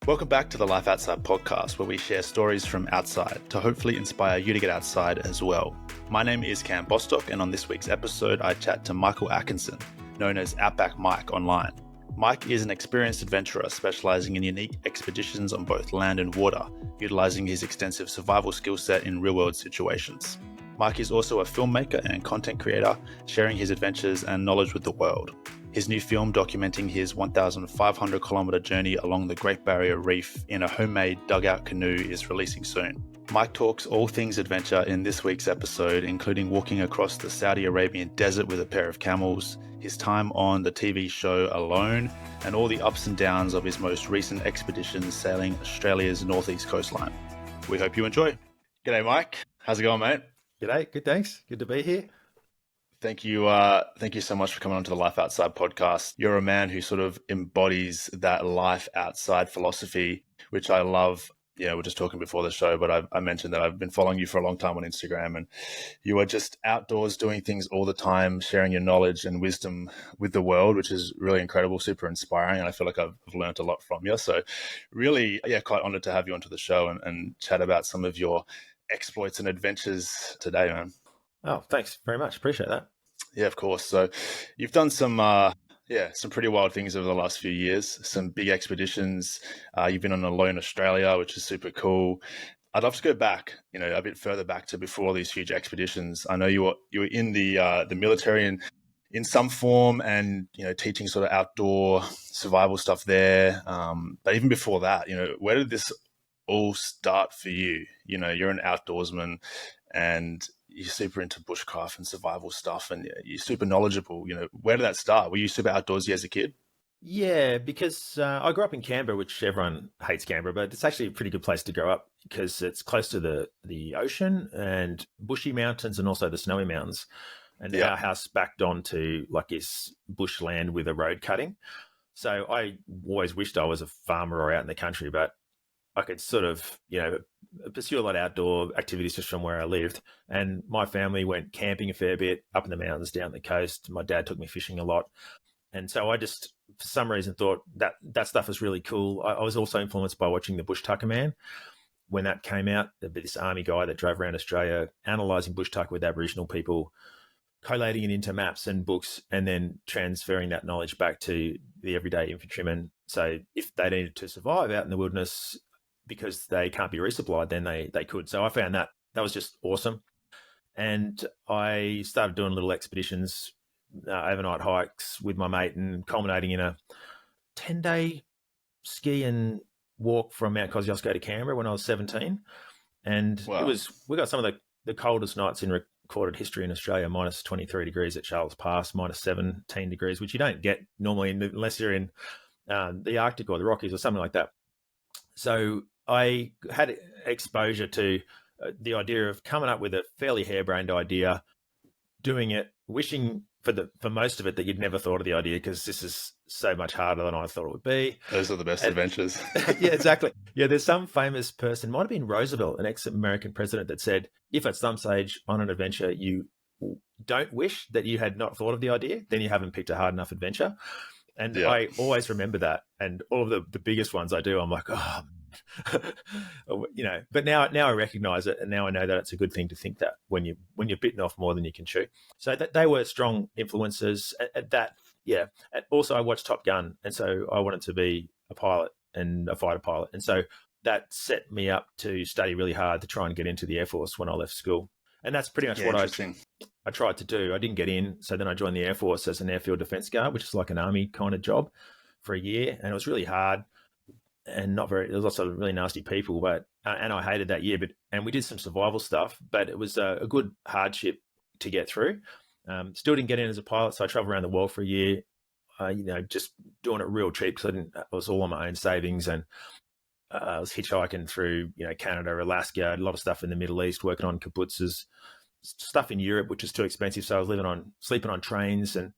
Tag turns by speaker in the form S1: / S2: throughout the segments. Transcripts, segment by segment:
S1: Welcome back to the Life Outside podcast, where we share stories from outside to hopefully inspire you to get outside as well. My name is Cam Bostock, and on this week's episode, I chat to Michael Atkinson, known as Outback Mike online. Mike is an experienced adventurer specializing in unique expeditions on both land and water, utilizing his extensive survival skill set in real-world situations. Mike is also a filmmaker and content creator, sharing his adventures and knowledge with the world. His new film documenting his 1,500 kilometer journey along the Great Barrier Reef in a homemade dugout canoe is releasing soon. Mike talks all things adventure in this week's episode, including walking across the Saudi Arabian desert with a pair of camels, his time on the TV show Alone, and all the ups and downs of his most recent expedition sailing Australia's northeast coastline. We hope you enjoy. G'day, Mike. How's it going, mate?
S2: G'day, good, thanks. Good to be here.
S1: Thank you so much for coming on to the Life Outside podcast. You're a man who sort of embodies that life outside philosophy, which I love. Yeah, we're just talking before the show, but I mentioned that I've been following you for a long time on Instagram, and you are just outdoors doing things all the time, sharing your knowledge and wisdom with the world, which is really incredible, super inspiring, and I feel like I've learned a lot from you. So really, quite honored to have you onto the show and chat about some of your exploits and adventures today, man.
S2: Oh, thanks very much. Appreciate that.
S1: Yeah, of course. So you've done some pretty wild things over the last few years, some big expeditions. You've been on Alone Australia, which is super cool. I'd love to go back, a bit further back to before these huge expeditions. I know you were in the military and in some form, and teaching sort of outdoor survival stuff there. But even before that, where did this all start for you? You're an outdoorsman, and you're super into bushcraft and survival stuff, and you're super knowledgeable. Where did that start? Were you super outdoorsy as a kid?
S2: Yeah, because I grew up in Canberra, which everyone hates Canberra, but it's actually a pretty good place to grow up because it's close to the ocean and bushy mountains and also the snowy mountains. And our house backed onto like this bushland with a road cutting. So I always wished I was a farmer or out in the country, but I could sort of, pursue a lot of outdoor activities just from where I lived. And my family went camping a fair bit up in the mountains, down the coast. My dad took me fishing a lot. And so I just, for some reason, thought that stuff was really cool. I was also influenced by watching The Bush Tucker Man. When that came out, there'd be this army guy that drove around Australia, analysing bush tucker with Aboriginal people, collating it into maps and books, and then transferring that knowledge back to the everyday infantryman. So if they needed to survive out in the wilderness, because they can't be resupplied, then they could. So I found that was just awesome. And I started doing little expeditions, overnight hikes with my mate, and culminating in a 10-day ski and walk from Mount Kosciuszko to Canberra when I was 17. And
S1: Wow.
S2: we got some of the coldest nights in recorded history in Australia, minus 23 degrees at Charles Pass, minus 17 degrees, which you don't get normally unless you're in the Arctic or the Rockies or something like that. So I had exposure to the idea of coming up with a fairly harebrained idea, doing it, wishing for most of it that you'd never thought of the idea, because this is so much harder than I thought it would be.
S1: Those are the best adventures.
S2: Yeah, exactly. Yeah, there's some famous person, might have been Roosevelt, an ex-American president, that said, if at some stage on an adventure you don't wish that you had not thought of the idea, then you haven't picked a hard enough adventure. And I always remember that. And all of the biggest ones I do, I'm like, oh, but now I recognize it, and now I know that it's a good thing to think that when you're bitten off more than you can chew. So that they were strong influences at that. Yeah. And also I watched Top Gun, and so I wanted to be a pilot and a fighter pilot. And so that set me up to study really hard to try and get into the Air Force when I left school. And that's pretty much what I tried to do. I didn't get in. So then I joined the Air Force as an airfield defense guard, which is like an army kind of job, for a year. And it was really hard and there was lots of really nasty people, but, and I hated that year, and we did some survival stuff, but it was a good hardship to get through. Still didn't get in as a pilot. So I traveled around the world for a year, just doing it real cheap because I was all on my own savings, and I was hitchhiking through, Canada, Alaska, a lot of stuff in the Middle East, working on kibbutzes, stuff in Europe, which is too expensive. So I was sleeping on trains and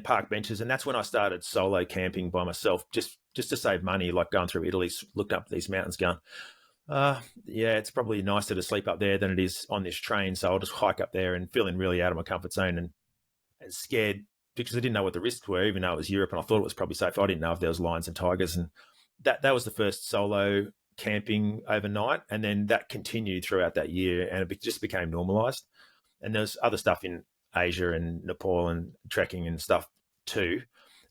S2: park benches. And that's when I started solo camping by myself, just to save money, like going through Italy, looked up these mountains going, it's probably nicer to sleep up there than it is on this train. So I'll just hike up there, and feeling really out of my comfort zone and scared because I didn't know what the risks were, even though it was Europe and I thought it was probably safe. I didn't know if there was lions and tigers and that was the first solo camping overnight, and then that continued throughout that year, and it just became normalized. And there's other stuff in Asia and Nepal and trekking and stuff too.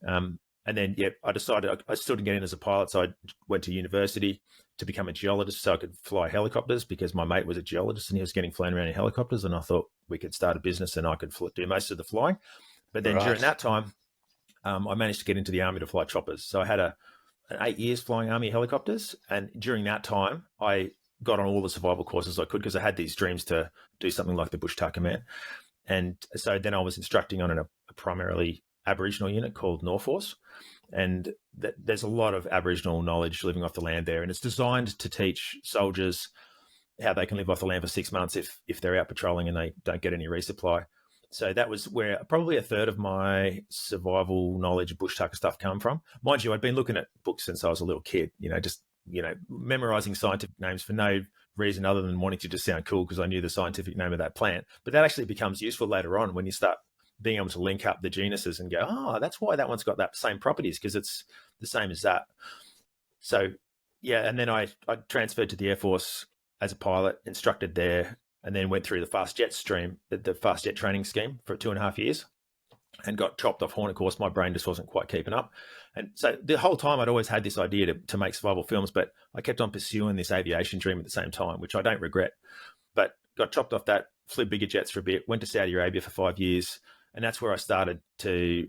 S2: And then, yeah, I decided I still didn't get in as a pilot, so I went to university to become a geologist so I could fly helicopters, because my mate was a geologist and he was getting flown around in helicopters, and I thought we could start a business and I could do most of the flying. But then during that time, I managed to get into the army to fly choppers. So I had an 8 years flying army helicopters, and during that time, I got on all the survival courses I could, because I had these dreams to do something like the Bush Tucker Man. And so then I was instructing on a primarily Aboriginal unit called Norforce. And there's a lot of Aboriginal knowledge living off the land there. And it's designed to teach soldiers how they can live off the land for 6 months if they're out patrolling and they don't get any resupply. So that was where probably a third of my survival knowledge, Bush Tucker stuff come from. Mind you, I'd been looking at books since I was a little kid, just memorizing scientific names for no reason other than wanting to just sound cool because I knew the scientific name of that plant. But that actually becomes useful later on when you start being able to link up the genuses and go, oh, that's why that one's got that same properties, because it's the same as that. So, yeah, and then I transferred to the Air Force as a pilot, instructed there, and then went through the fast jet stream, the fast jet training scheme for 2.5 years, and got chopped off Hornet course. My brain just wasn't quite keeping up. And so the whole time I'd always had this idea to make survival films, but I kept on pursuing this aviation dream at the same time, which I don't regret. But got chopped off that, flew bigger jets for a bit, went to Saudi Arabia for 5 years. And that's where I started to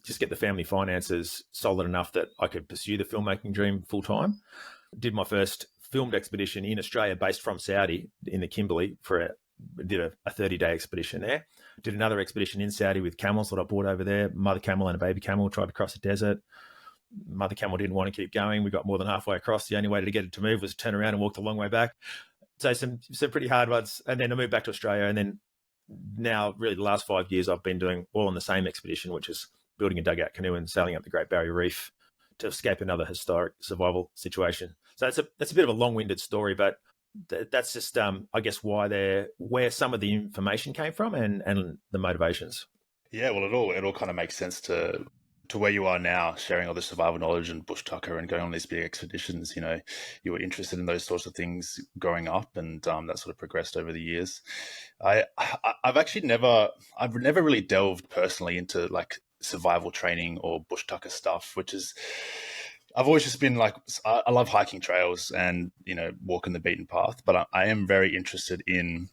S2: just get the family finances solid enough that I could pursue the filmmaking dream full time. Did my first filmed expedition in Australia based from Saudi in the Kimberley did a 30-day expedition there. Did another expedition in Saudi with camels that I bought over there, mother camel and a baby camel, tried to cross the desert. Mother camel didn't want to keep going. We got more than halfway across. The only way to get it to move was to turn around and walk the long way back. So some pretty hard ones. And then I moved back to Australia, and then now really the last 5 years I've been doing all on the same expedition, which is building a dugout canoe and sailing up the Great Barrier Reef to escape another historic survival situation. So that's a bit of a long-winded story, but that's just I guess where some of the information came from and the motivations.
S1: Yeah, well, it all kind of makes sense to where you are now, sharing all the survival knowledge and Bush Tucker and going on these big expeditions. You were interested in those sorts of things growing up, and that sort of progressed over the years. I've never really delved personally into like survival training or Bush Tucker stuff, which is, I've always just been like, I love hiking trails and, walking the beaten path, but I am very interested in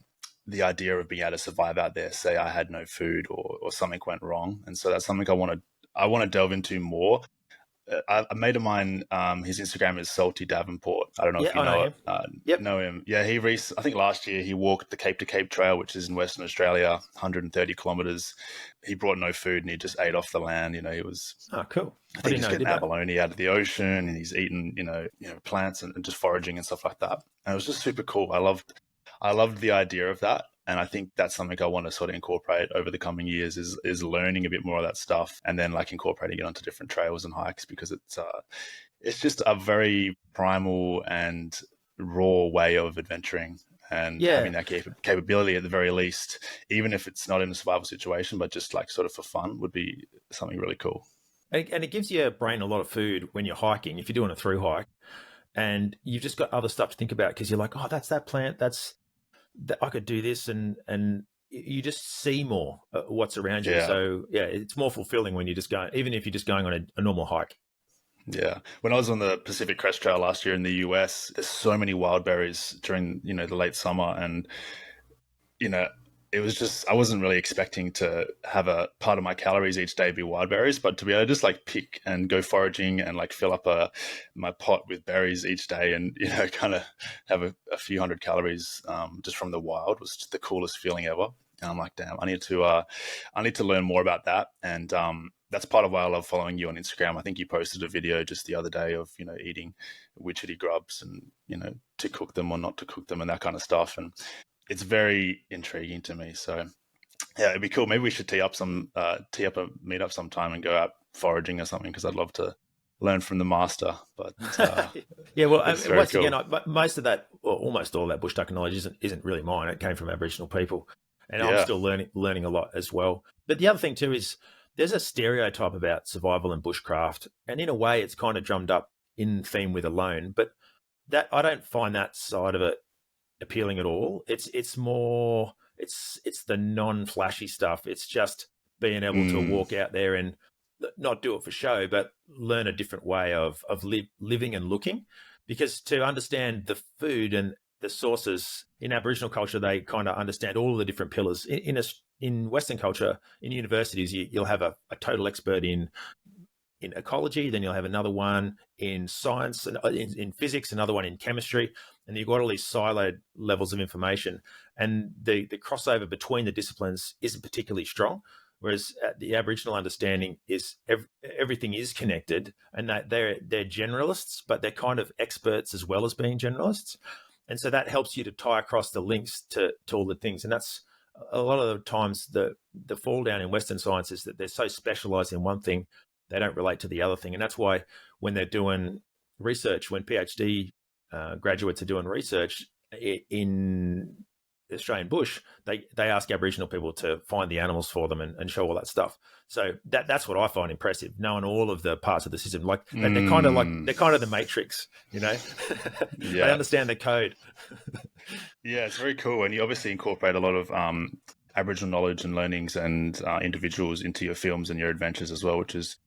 S1: the idea of being able to survive out there. Say I had no food or something went wrong. And so that's something I want to delve into more. A mate of mine, his Instagram is Salty Davenport. I don't know if you know it. Know him. Yeah, I think last year he walked the Cape to Cape Trail, which is in Western Australia, 130 kilometers. He brought no food and he just ate off the land. He was
S2: cool.
S1: I think he's getting abalone out of the ocean, and he's eating, plants and just foraging and stuff like that. And it was just super cool. I loved the idea of that. And I think that's something I want to sort of incorporate over the coming years is learning a bit more of that stuff, and then like incorporating it onto different trails and hikes, because it's just a very primal and raw way of adventuring, and having that capability at the very least, even if it's not in a survival situation, but just like sort of for fun, would be something really cool.
S2: And it gives your brain a lot of food when you're hiking, if you're doing a through hike, and you've just got other stuff to think about, because you're like, oh, that's that plant, I could do this, and you just see more what's around you. Yeah. So yeah, it's more fulfilling when you just go, even if you're just going on a normal hike.
S1: Yeah. When I was on the Pacific Crest Trail last year in the US, there's so many wild berries during, the late summer. And, it was just, I wasn't really expecting to have a part of my calories each day be wild berries, but to be able to just like pick and go foraging and like fill up my pot with berries each day and, kind of have a few hundred calories just from the wild was just the coolest feeling ever. And I'm like, damn, I need to learn more about that. And that's part of why I love following you on Instagram. I think you posted a video just the other day of, eating witchetty grubs and, to cook them or not to cook them and that kind of stuff. And it's very intriguing to me. So yeah, it'd be cool. Maybe we should tee up a meetup sometime and go out foraging or something, because I'd love to learn from the master. But
S2: yeah, well, once cool. Again, most of that, or almost all that Bush Tucker knowledge isn't really mine. It came from Aboriginal people, and I'm still learning a lot as well. But the other thing too is there's a stereotype about survival and bushcraft, and in a way, it's kind of drummed up in theme with alone. But that I don't find that side of it appealing at all. It's more it's the non-flashy stuff. It's just being able to
S1: Mm,
S2: walk out there and not do it for show, but learn a different way of living and looking. Because to understand the food and the sources in Aboriginal culture, they kind of understand all of the different pillars. In Western culture, in universities, you'll have a total expert in ecology, then you'll have another one in science, and in physics, another one in chemistry, and you've got all these siloed levels of information, and the crossover between the disciplines isn't particularly strong. Whereas the Aboriginal understanding is everything is connected, and that they're generalists, but they're kind of experts as well as being generalists, and so that helps you to tie across the links to all the things, and that's a lot of the times the fall down in Western science is that they're so specialized in one thing they don't relate to the other thing. And that's why when they're doing research, when PhD graduates are doing research in Australian bush, they ask Aboriginal people to find the animals for them and show all that stuff. So that's what I find impressive, knowing all of the parts of the system. Like they're kind of the Matrix, you know. They
S1: yeah.
S2: understand the code.
S1: Yeah, it's very cool. And you obviously incorporate a lot of Aboriginal knowledge and learnings and individuals into your films and your adventures as well, which is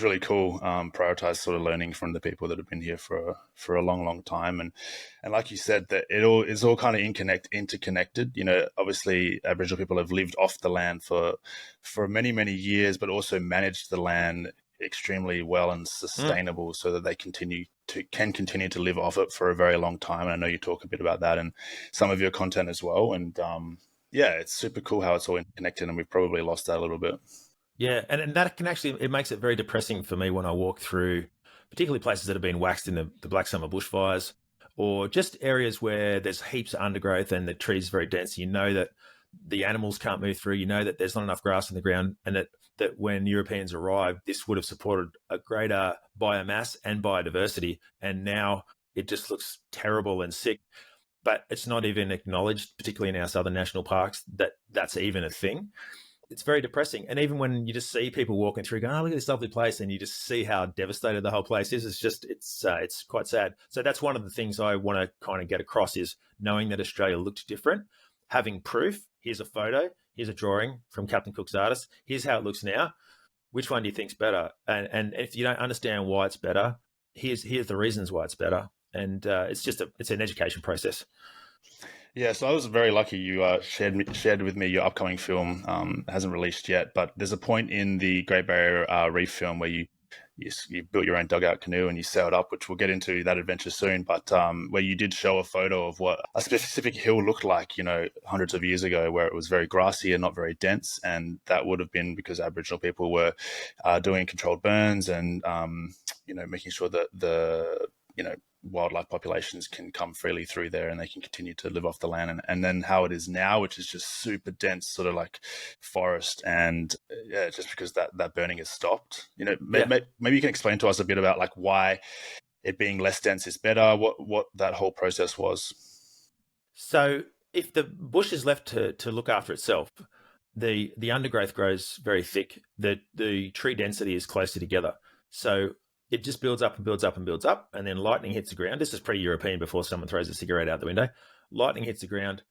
S1: really cool. Prioritize sort of learning from the people that have been here for a long time, and like you said, that it all is all kind of interconnected. You know, obviously Aboriginal people have lived off the land for many years, but also managed the land extremely well and sustainable, so that they can continue to live off it for a very long time. And I know you talk a bit about that in some of your content as well. And yeah, it's super cool how it's all interconnected, and we've probably lost that a little bit.
S2: Yeah, and that can actually, it makes it very depressing for me when I walk through, particularly places that have been waxed in the Black Summer bushfires, or just areas where there's heaps of undergrowth and the trees are very dense. You know that the animals can't move through. You know that there's not enough grass in the ground, and that when Europeans arrived, this would have supported a greater biomass and biodiversity. And now it just looks terrible and sick. But it's not even acknowledged, particularly in our southern national parks, that that's even a thing. It's very depressing. And even when you just see people walking through going, oh, look at this lovely place, and you just see how devastated the whole place is, it's quite sad. So that's one of the things I want to kind of get across, is knowing that Australia looked different, having proof. Here's a photo, here's a drawing from Captain Cook's artist, here's how it looks now. Which one do you think's better? And if you don't understand why it's better, here's the reasons why it's better. And it's an education process.
S1: Yeah, so I was very lucky. You shared with me your upcoming film. Hasn't released yet, but there's a point in the Great Barrier Reef film where you built your own dugout canoe and you sailed up, which we'll get into that adventure soon. But where you did show a photo of what a specific hill looked like, you know, hundreds of years ago, where it was very grassy and not very dense, and that would have been because Aboriginal people were doing controlled burns and you know, making sure that the wildlife populations can come freely through there and they can continue to live off the land, and then how it is now, which is just super dense, sort of like forest, and yeah, just because that burning has stopped. You know, maybe you can explain to us a bit about like why it being less dense is better, what that whole process was.
S2: So if the bush is left to look after itself, the undergrowth grows very thick. The tree density is closer together. So it just builds up and builds up and builds up, and then lightning hits the ground. This is pre-European, before someone throws a cigarette out the window. Lightning hits the ground,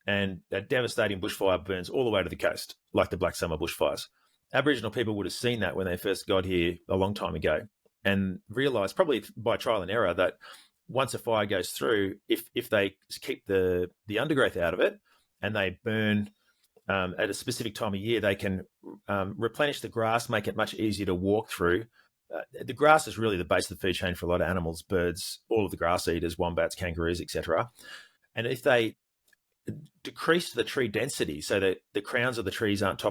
S2: and a devastating bushfire burns all the way to the coast, like the Black Summer bushfires. Aboriginal people would have seen that when they first got here a long time ago, and realised, probably by trial and error, that once a fire goes through, if they keep the undergrowth out of it and they burn at a specific time of year, they can replenish the grass, make it much easier to walk through. The grass is really the base of the food chain for a lot of animals, birds, all of the grass eaters, wombats, kangaroos, etc. And if they decrease the tree density so that the crowns of the trees aren't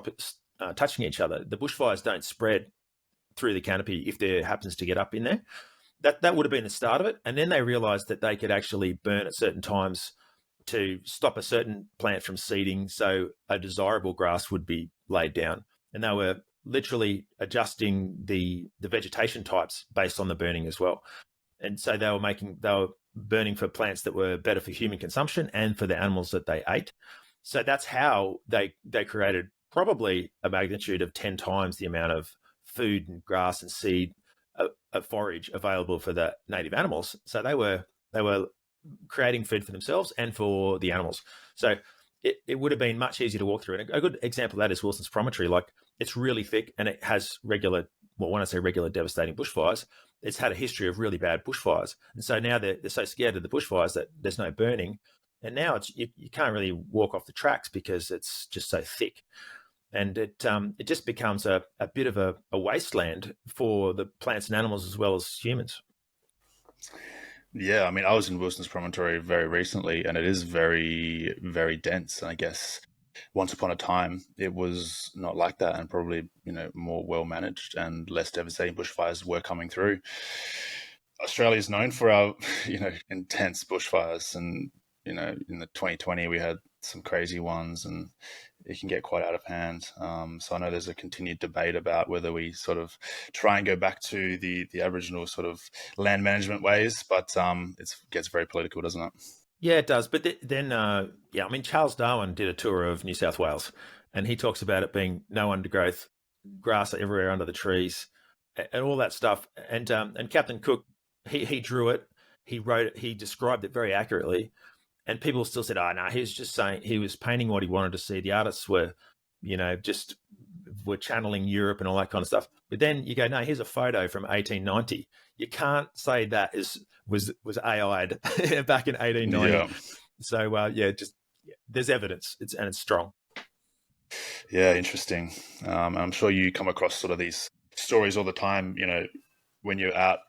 S2: touching each other, the bushfires don't spread through the canopy if there happens to get up in there. That would have been the start of it. And then they realised that they could actually burn at certain times to stop a certain plant from seeding, so a desirable grass would be laid down. And they were literally adjusting the vegetation types based on the burning as well. And so they were burning for plants that were better for human consumption and for the animals that they ate. So that's how they created probably a magnitude of 10 times the amount of food and grass and seed a forage available for the native animals. So they were creating food for themselves and for the animals. So it would have been much easier to walk through. And a good example of that is Wilson's Promontory. Like, it's really thick and it has regular, well, when I say regular, devastating bushfires, it's had a history of really bad bushfires. And so now they're so scared of the bushfires that there's no burning. And now you can't really walk off the tracks because it's just so thick. And it just becomes a bit of a wasteland for the plants and animals as well as humans.
S1: Yeah, I mean, I was in Wilson's Promontory very recently, and it is very, very dense. And I guess once upon a time, it was not like that, and probably more well managed and less devastating bushfires were coming through. Australia is known for our intense bushfires, and in the 2020 we had some crazy ones, and it can get quite out of hand. So I know there's a continued debate about whether we sort of try and go back to the Aboriginal sort of land management ways, but it gets very political, doesn't it?
S2: Yeah, it does. But then, I mean, Charles Darwin did a tour of New South Wales, and he talks about it being no undergrowth, grass everywhere under the trees, and all that stuff. And Captain Cook, he drew it, he wrote it, he described it very accurately, and people still said, "Oh no, he was just saying he was painting what he wanted to see." The artists were, just were channeling Europe and all that kind of stuff. But then you go, "No, here's a photo from 1890." You can't say that was AI'd back in 1890.
S1: Yeah.
S2: So there's evidence. It's strong.
S1: Yeah, interesting. I'm sure you come across sort of these stories all the time, when you're out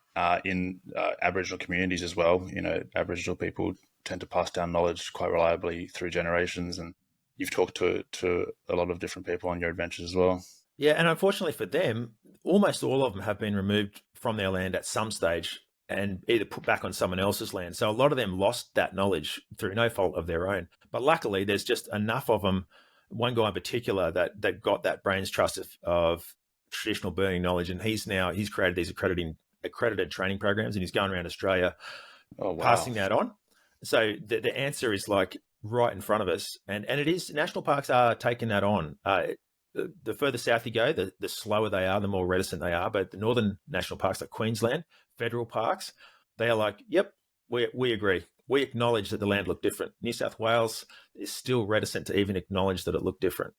S1: in Aboriginal communities as well. Aboriginal people tend to pass down knowledge quite reliably through generations, and you've talked to a lot of different people on your adventures as well.
S2: Yeah, and unfortunately for them, almost all of them have been removed from their land at some stage and either put back on someone else's land. So a lot of them lost that knowledge through no fault of their own. But luckily, there's just enough of them. One guy in particular that got that brain's trust of traditional burning knowledge, and he's created these accredited training programs, and he's going around Australia,
S1: Oh, wow.
S2: passing that on. So the answer is like right in front of us, and it is. National parks are taking that on. The further south you go, the slower they are, the more reticent they are. But the northern national parks, like Queensland, federal parks, they are like, yep, we agree. We acknowledge that the land looked different. New South Wales is still reticent to even acknowledge that it looked different.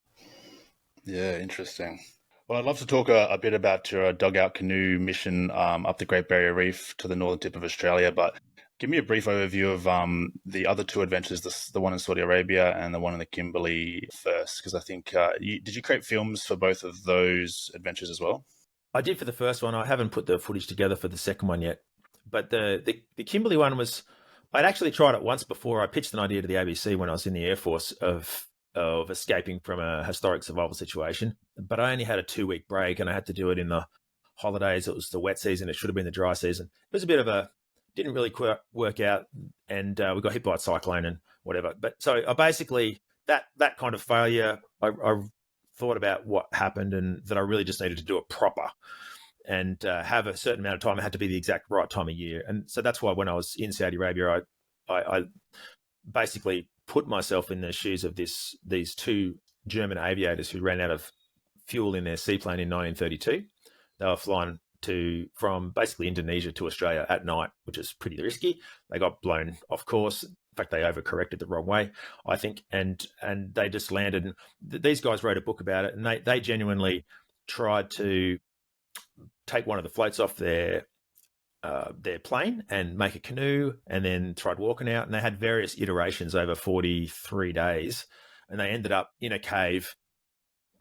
S1: Yeah, interesting. Well, I'd love to talk a bit about your Dugout Canoe mission up the Great Barrier Reef to the northern tip of Australia, but give me a brief overview of the other two adventures, the one in Saudi Arabia and the one in the Kimberley first, because I think, did you create films for both of those adventures as well?
S2: I did for the first one. I haven't put the footage together for the second one yet. But the Kimberley one was, I'd actually tried it once before. I pitched an idea to the ABC when I was in the Air Force of escaping from a historic survival situation. But I only had a 2-week break and I had to do it in the holidays. It was the wet season. It should have been the dry season. It was a bit of didn't really work out, and we got hit by a cyclone and whatever. But so I basically, that kind of failure, I thought about what happened and that I really just needed to do it proper and have a certain amount of time. It had to be the exact right time of year. And so that's why when I was in Saudi Arabia, I basically put myself in the shoes of these two German aviators who ran out of fuel in their seaplane in 1932. They were flying from basically Indonesia to Australia at night, which is pretty risky. They got blown off course. In fact, they overcorrected the wrong way, I think, and they just landed. And these guys wrote a book about it, and they genuinely tried to take one of the floats off their plane and make a canoe, and then tried walking out. And they had various iterations over 43 days, and they ended up in a cave,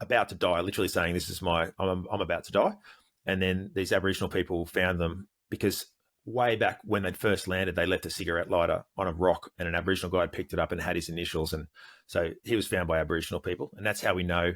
S2: about to die, literally saying, "This is I'm about to die." And then these Aboriginal people found them because way back when they'd first landed, they left a cigarette lighter on a rock, and an Aboriginal guy had picked it up and had his initials. And so he was found by Aboriginal people. And that's how we know.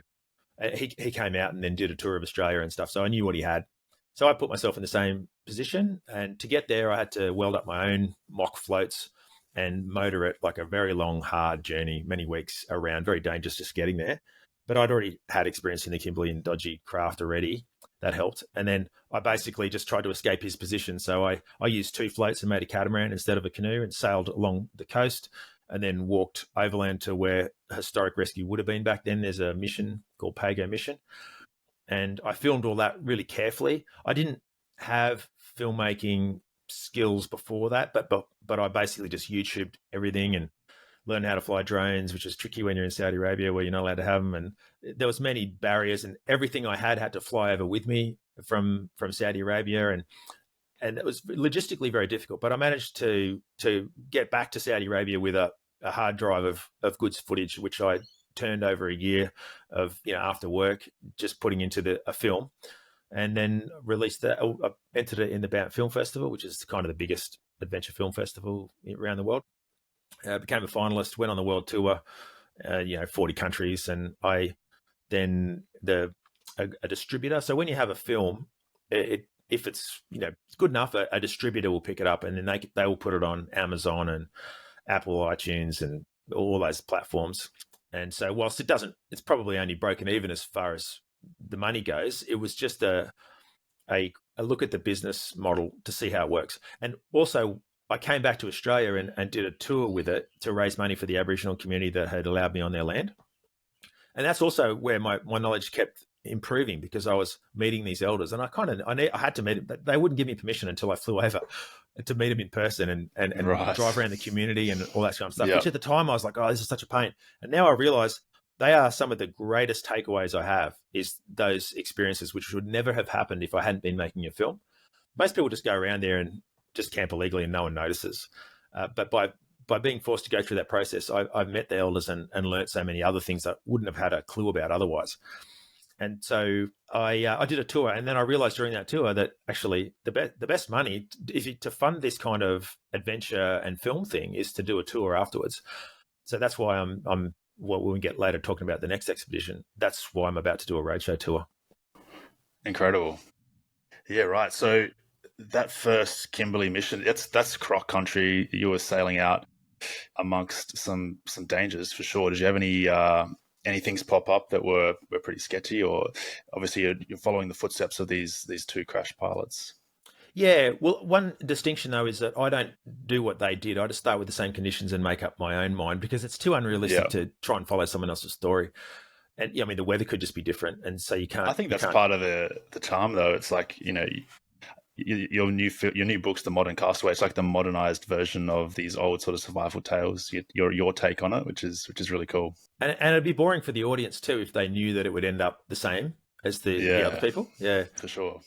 S2: He came out and then did a tour of Australia and stuff. So I knew what he had. So I put myself in the same position. And to get there, I had to weld up my own mock floats and motor it like a very long, hard journey, many weeks around, very dangerous just getting there. But I'd already had experience in the Kimberley and dodgy craft already. That helped. And then I basically just tried to escape his position. So I used 2 floats and made a catamaran instead of a canoe and sailed along the coast and then walked overland to where historic rescue would have been back then. There's a mission called Pago Mission. And I filmed all that really carefully. I didn't have filmmaking skills before that, but I basically just YouTubed everything and learned how to fly drones, which is tricky when you're in Saudi Arabia where you're not allowed to have them. And there was many barriers, and everything I had to fly over with me from Saudi Arabia, and it was logistically very difficult. But I managed to get back to Saudi Arabia with a hard drive of goods footage, which I turned over a year of, after work, just putting into a film, and then released that. I entered it in the Banff Film Festival, which is kind of the biggest adventure film festival around the world. Became a finalist, went on the world tour, 40 countries, and I then a distributor. So when you have a film, if it's good enough, a distributor will pick it up, and then they will put it on Amazon and Apple iTunes and all those platforms. And so whilst it's probably only broken even as far as the money goes, it was just a look at the business model to see how it works. And also, I came back to Australia and did a tour with it to raise money for the Aboriginal community that had allowed me on their land. And that's also where my knowledge kept improving, because I was meeting these elders, and I had to meet them, but they wouldn't give me permission until I flew over to meet them in person and
S1: Right.
S2: drive around the community and all that kind of stuff,
S1: Yep.
S2: which at the time I was like, oh, this is such a pain. And now I realize they are some of the greatest takeaways I have, is those experiences, which would never have happened if I hadn't been making a film. Most people just go around there and just camp illegally and no one notices. But by being forced to go through that process, I've met the elders and learnt so many other things that wouldn't have had a clue about otherwise. And so I did a tour, and then I realized during that tour that actually the best money to fund this kind of adventure and film thing is to do a tour afterwards. So that's why I'm when we get later talking about the next expedition, that's why I'm about to do a roadshow tour.
S1: Incredible. Yeah, right. So that first Kimberley mission, that's croc country. You were sailing out amongst some dangers for sure. Did you have any things pop up that were pretty sketchy, or obviously you're following the footsteps of these two crash pilots?
S2: Yeah, well, one distinction though is that I don't do what they did. I just start with the same conditions and make up my own mind, because it's too unrealistic to try and follow someone else's story. And I mean, the weather could just be different, and so you can't.
S1: I think that's part of the charm, though. It's like, your new book's The Modern Castaway. It's like the modernized version of these old sort of survival tales. Your take on it, which is really cool.
S2: And it'd be boring for the audience too if they knew that it would end up the same as the other people. Yeah,
S1: for sure.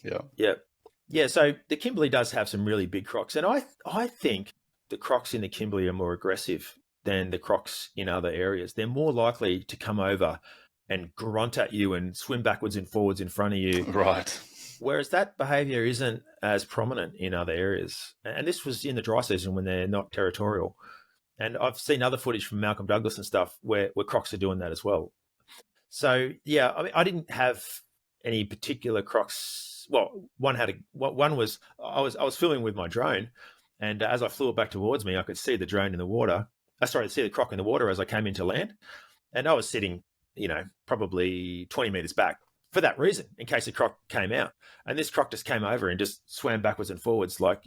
S2: Yeah. So the Kimberley does have some really big crocs, and I think the crocs in the Kimberley are more aggressive than the crocs in other areas. They're more likely to come over and grunt at you and swim backwards and forwards in front of you.
S1: Right.
S2: Whereas that behavior isn't as prominent in other areas. And this was in the dry season when they're not territorial. And I've seen other footage from Malcolm Douglas and stuff where crocs are doing that as well. So, yeah, I mean, I didn't have any particular crocs. Well, one was I was filming with my drone, and as I flew it back towards me, I could see the drone in the water. See the croc in the water as I came into land. And I was sitting, probably 20 meters back for that reason, in case a croc came out. And this croc just came over and just swam backwards and forwards like,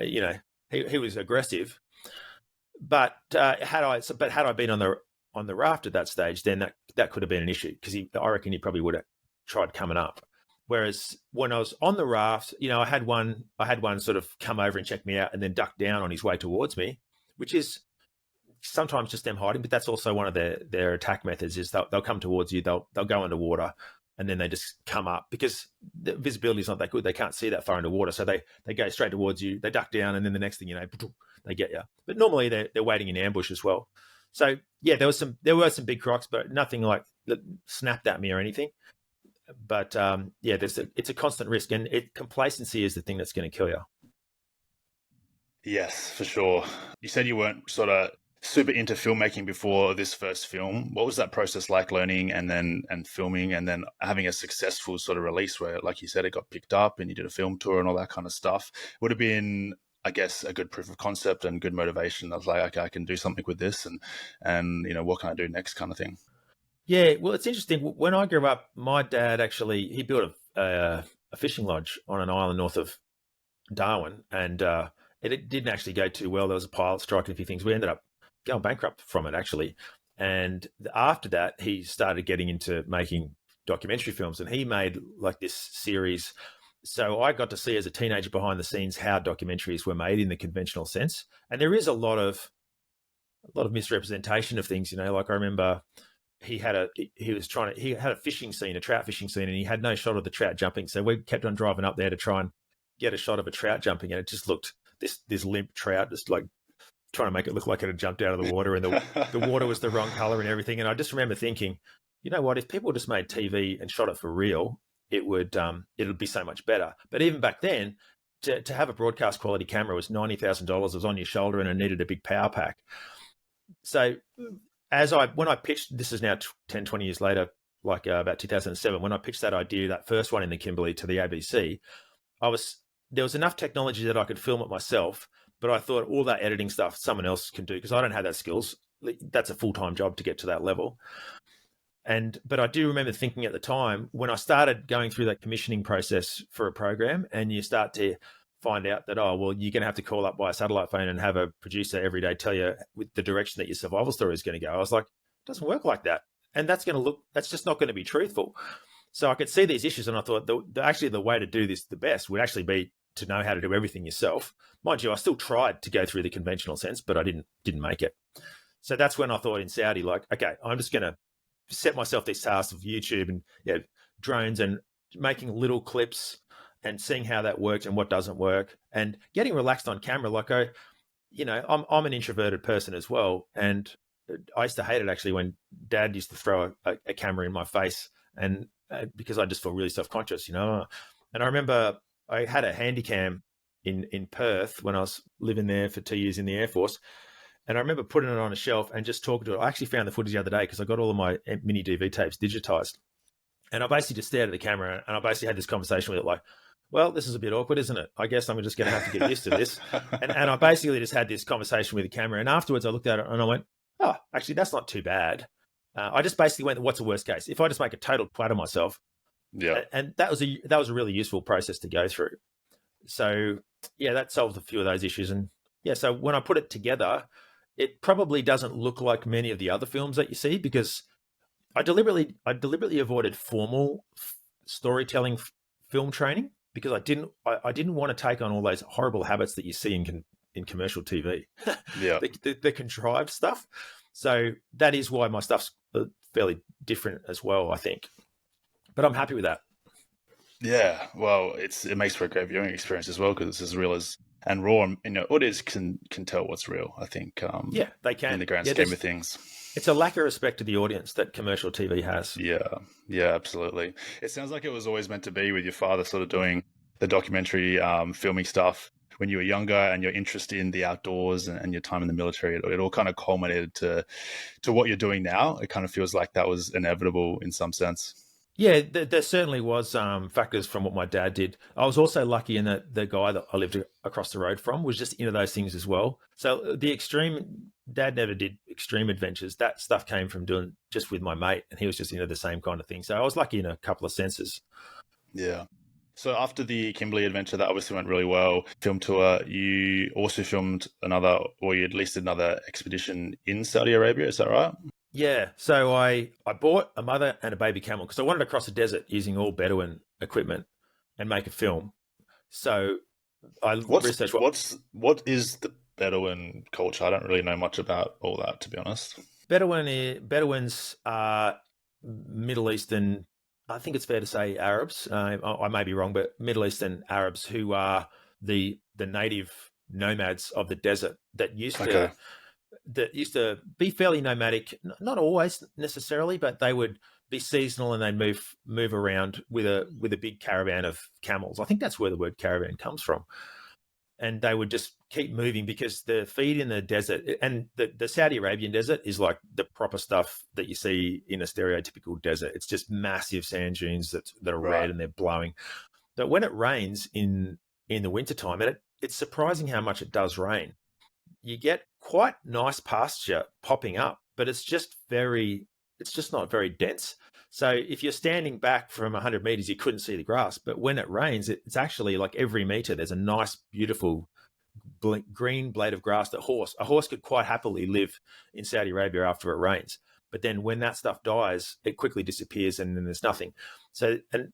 S2: he was aggressive. But had I been on the raft at that stage, then that could have been an issue, because I reckon he probably would have tried coming up. Whereas when I was on the raft, I had one sort of come over and check me out and then duck down on his way towards me, which is sometimes just them hiding. But that's also one of their attack methods, is they'll come towards you, they'll go underwater, and then they just come up, because the visibility is not that good. They can't see that far underwater. So they go straight towards you, they duck down, and then the next thing you know, they get you. But normally they're waiting in ambush as well. So yeah, there were some big crocs, but nothing like that snapped at me or anything. But it's a constant risk, and complacency is the thing that's going to kill you.
S1: Yes, for sure. You said you weren't sort of super into filmmaking before this first film. What was that process like, learning and filming, and then having a successful sort of release where, like you said, it got picked up and you did a film tour and all that kind of stuff? Would have been, I guess, a good proof of concept and good motivation. I was like, okay, I can do something with this, and what can I do next, kind of thing.
S2: Yeah, well, it's interesting. When I grew up, my dad he built a fishing lodge on an island north of Darwin, and it didn't actually go too well. There was a pilot strike and a few things. We ended up going bankrupt from it, actually. And after that, he started getting into making documentary films, and he made like this series So I got to see as a teenager behind the scenes how documentaries were made in the conventional sense. And there is a lot of misrepresentation of things, like I remember he had a fishing scene, a trout fishing scene, and he had no shot of the trout jumping. So we kept on driving up there to try and get a shot of a trout jumping, and it just looked this limp trout, just like trying to make it look like it had jumped out of the water, and the water was the wrong color and everything. And I just remember thinking, you know what, if people just made TV and shot it for real, it would be so much better. But even back then, to have a broadcast quality camera was $90,000. It was on your shoulder and it needed a big power pack. So when I pitched, this is now 10, 20 years later, like about 2007, when I pitched that idea, that first one in the Kimberley to the ABC, there was enough technology that I could film it myself, but I thought all that editing stuff someone else can do because I don't have that skills. That's a full-time job to get to that level. But I do remember thinking at the time when I started going through that commissioning process for a program, and you start to find out that, oh, well, you're going to have to call up by a satellite phone and have a producer every day tell you with the direction that your survival story is going to go. I was like, it doesn't work like that. And that's just not going to be truthful. So I could see these issues, and I thought actually the way to do this the best would actually be to know how to do everything yourself. Mind you, I still tried to go through the conventional sense, but I didn't make it. So that's when I thought in Saudi, like, okay, I'm just going to set myself these tasks of YouTube and drones and making little clips and seeing how that works and what doesn't work and getting relaxed on camera. Like I'm an introverted person as well. And I used to hate it actually when Dad used to throw a camera in my face, and because I just felt really self-conscious, And I remember I had a Handycam in Perth when I was living there for 2 years in the Air Force. And I remember putting it on a shelf and just talking to it. I actually found the footage the other day because I got all of my mini DV tapes digitized. And I basically just stared at the camera and I basically had this conversation with it like, well, this is a bit awkward, isn't it? I guess I'm just going to have to get used to this. And I basically just had this conversation with the camera. And afterwards I looked at it and I went, oh, actually, that's not too bad. I just basically went, what's the worst case? If I just make a total twat of myself.
S1: Yeah.
S2: And that was a really useful process to go through. So, yeah, that solved a few of those issues. And, yeah, so when I put it together, it probably doesn't look like many of the other films that you see because I deliberately avoided formal storytelling film training because I didn't want to take on all those horrible habits that you see in commercial TV.
S1: Yeah.
S2: the contrived stuff. So that is why my stuff's fairly different as well, I think. But I'm happy with that.
S1: Yeah, well, it makes for a great viewing experience as well because it's as real as and raw. Audience can tell what's real. I think.
S2: Yeah, they can.
S1: In the grand scheme of things,
S2: it's a lack of respect to the audience that commercial TV has.
S1: Yeah, absolutely. It sounds like it was always meant to be with your father, sort of doing the documentary filming stuff when you were younger, and your interest in the outdoors and your time in the military. It all kind of culminated to what you're doing now. It kind of feels like that was inevitable in some sense.
S2: Yeah, there certainly was factors from what my dad did. I was also lucky in that the guy that I lived across the road from was just into those things as well. So Dad never did extreme adventures. That stuff came from doing just with my mate, and he was just into the same kind of thing. So I was lucky in a couple of senses.
S1: Yeah. So after the Kimberley adventure, that obviously went really well, film tour, you also filmed you at least another expedition in Saudi Arabia. Is that right?
S2: Yeah, so I bought a mother and a baby camel because I wanted to cross the desert using all Bedouin equipment and make a film. So I researched
S1: what is the Bedouin culture? I don't really know much about all that, to be honest.
S2: Bedouins are Middle Eastern. I think it's fair to say Arabs. I may be wrong, but Middle Eastern Arabs who are the native nomads of the desert that used to be fairly nomadic, not always necessarily, but they would be seasonal and they'd move around with a big caravan of camels. I think that's where the word caravan comes from. And they would just keep moving because the feed in the desert and the Saudi Arabian desert is like the proper stuff that you see in a stereotypical desert. It's just massive sand dunes that are red and they're blowing. But when it rains in the wintertime, and it's surprising how much it does rain, you get quite nice pasture popping up, but it's just not very dense. So if you're standing back from 100 meters, you couldn't see the grass. But when it rains, it's actually like every meter, there's a nice, beautiful green blade of grass that a horse could quite happily live in Saudi Arabia after it rains. But then when that stuff dies, it quickly disappears and then there's nothing. So, and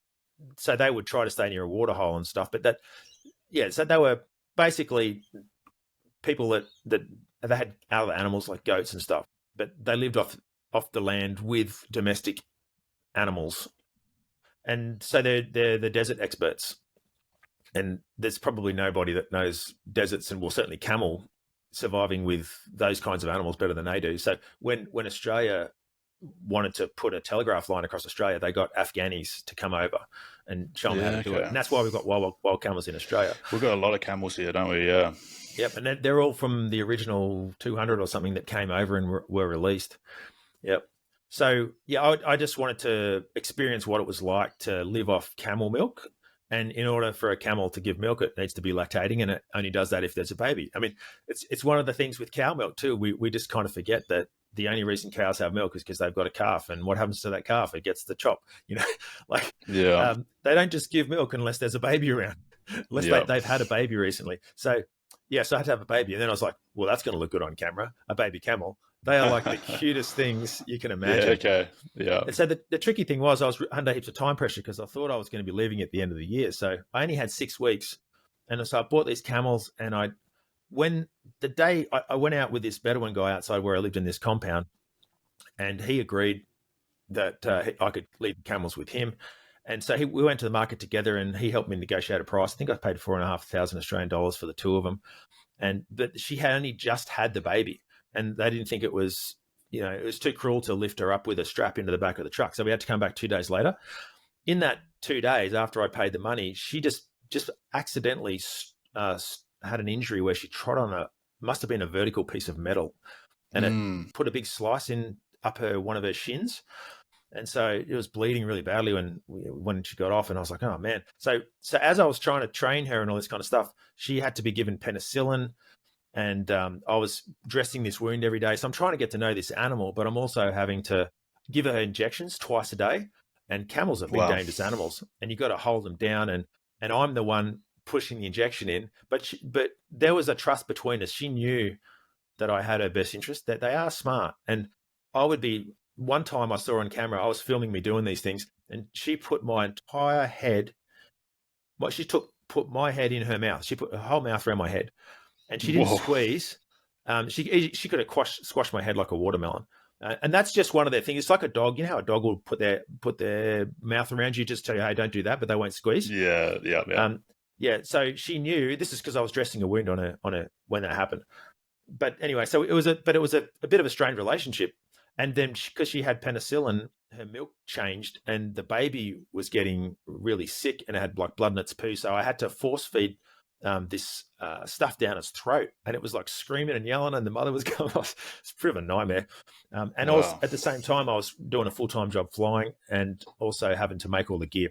S2: so they would try to stay near a waterhole and stuff. But so they were basically people that they had other animals like goats and stuff, but they lived off the land with domestic animals, and so they're the desert experts. And there's probably nobody that knows deserts, and certainly camel surviving with those kinds of animals better than they do. So when Australia wanted to put a telegraph line across Australia, they got Afghanis to come over and show them how to do it. And that's why we've got wild camels in Australia.
S1: We've got a lot of camels here, don't we? Yeah.
S2: Yep, and they're all from the original 200 or something that came over and were released. Yep. So, yeah, I just wanted to experience what it was like to live off camel milk. And in order for a camel to give milk, it needs to be lactating, and it only does that if there's a baby. I mean, it's one of the things with cow milk too. We just kind of forget that the only reason cows have milk is because they've got a calf, and what happens to that calf? It gets the chop. They don't just give milk unless there's a baby around, unless they've had a baby recently. So I had to have a baby, and then I was like, well, that's going to look good on camera, a baby camel. They are like the cutest things you can imagine.
S1: Yeah, okay. Yeah.
S2: And so the tricky thing was I was under heaps of time pressure because I thought I was going to be leaving at the end of the year. So I only had 6 weeks. And so I bought these camels, and I went out with this Bedouin guy outside where I lived in this compound, and he agreed that I could leave camels with him. And so we went to the market together, and he helped me negotiate a price. I think I paid $4,500 Australian dollars for the two of them. But she had only just had the baby, and they didn't think it was, it was too cruel to lift her up with a strap into the back of the truck. So we had to come back 2 days later. In that 2 days after I paid the money, she just accidentally had an injury where she trod on must have been a vertical piece of metal, and it put a big slice up one of her shins. And so it was bleeding really badly when she got off, and I was like, oh man. So as I was trying to train her and all this kind of stuff, she had to be given penicillin, and I was dressing this wound every day. So I'm trying to get to know this animal, but I'm also having to give her injections twice a day. And camels are big, dangerous animals, and you've got to hold them down. And I'm the one pushing the injection in, but there was a trust between us. She knew that I had her best interest, that they are smart. And one time I saw on camera, I was filming me doing these things, and she put my entire head, put my head in her mouth. She put her whole mouth around my head, and she didn't squeeze. She could have squashed my head like a watermelon. And that's just one of their things. It's like a dog. You know how a dog will put their mouth around you, just tell you, hey, don't do that, but they won't squeeze. Yeah. So she knew. This is because I was dressing a wound on her when that happened. But anyway, so it was a bit of a strained relationship. And then because she had penicillin, her milk changed, and the baby was getting really sick, and it had like blood in its poo. So I had to force feed this stuff down its throat, and it was like screaming and yelling, and the mother was going off. It's a bit of a nightmare. I was, at the same time, I was doing a full-time job flying, and also having to make all the gear.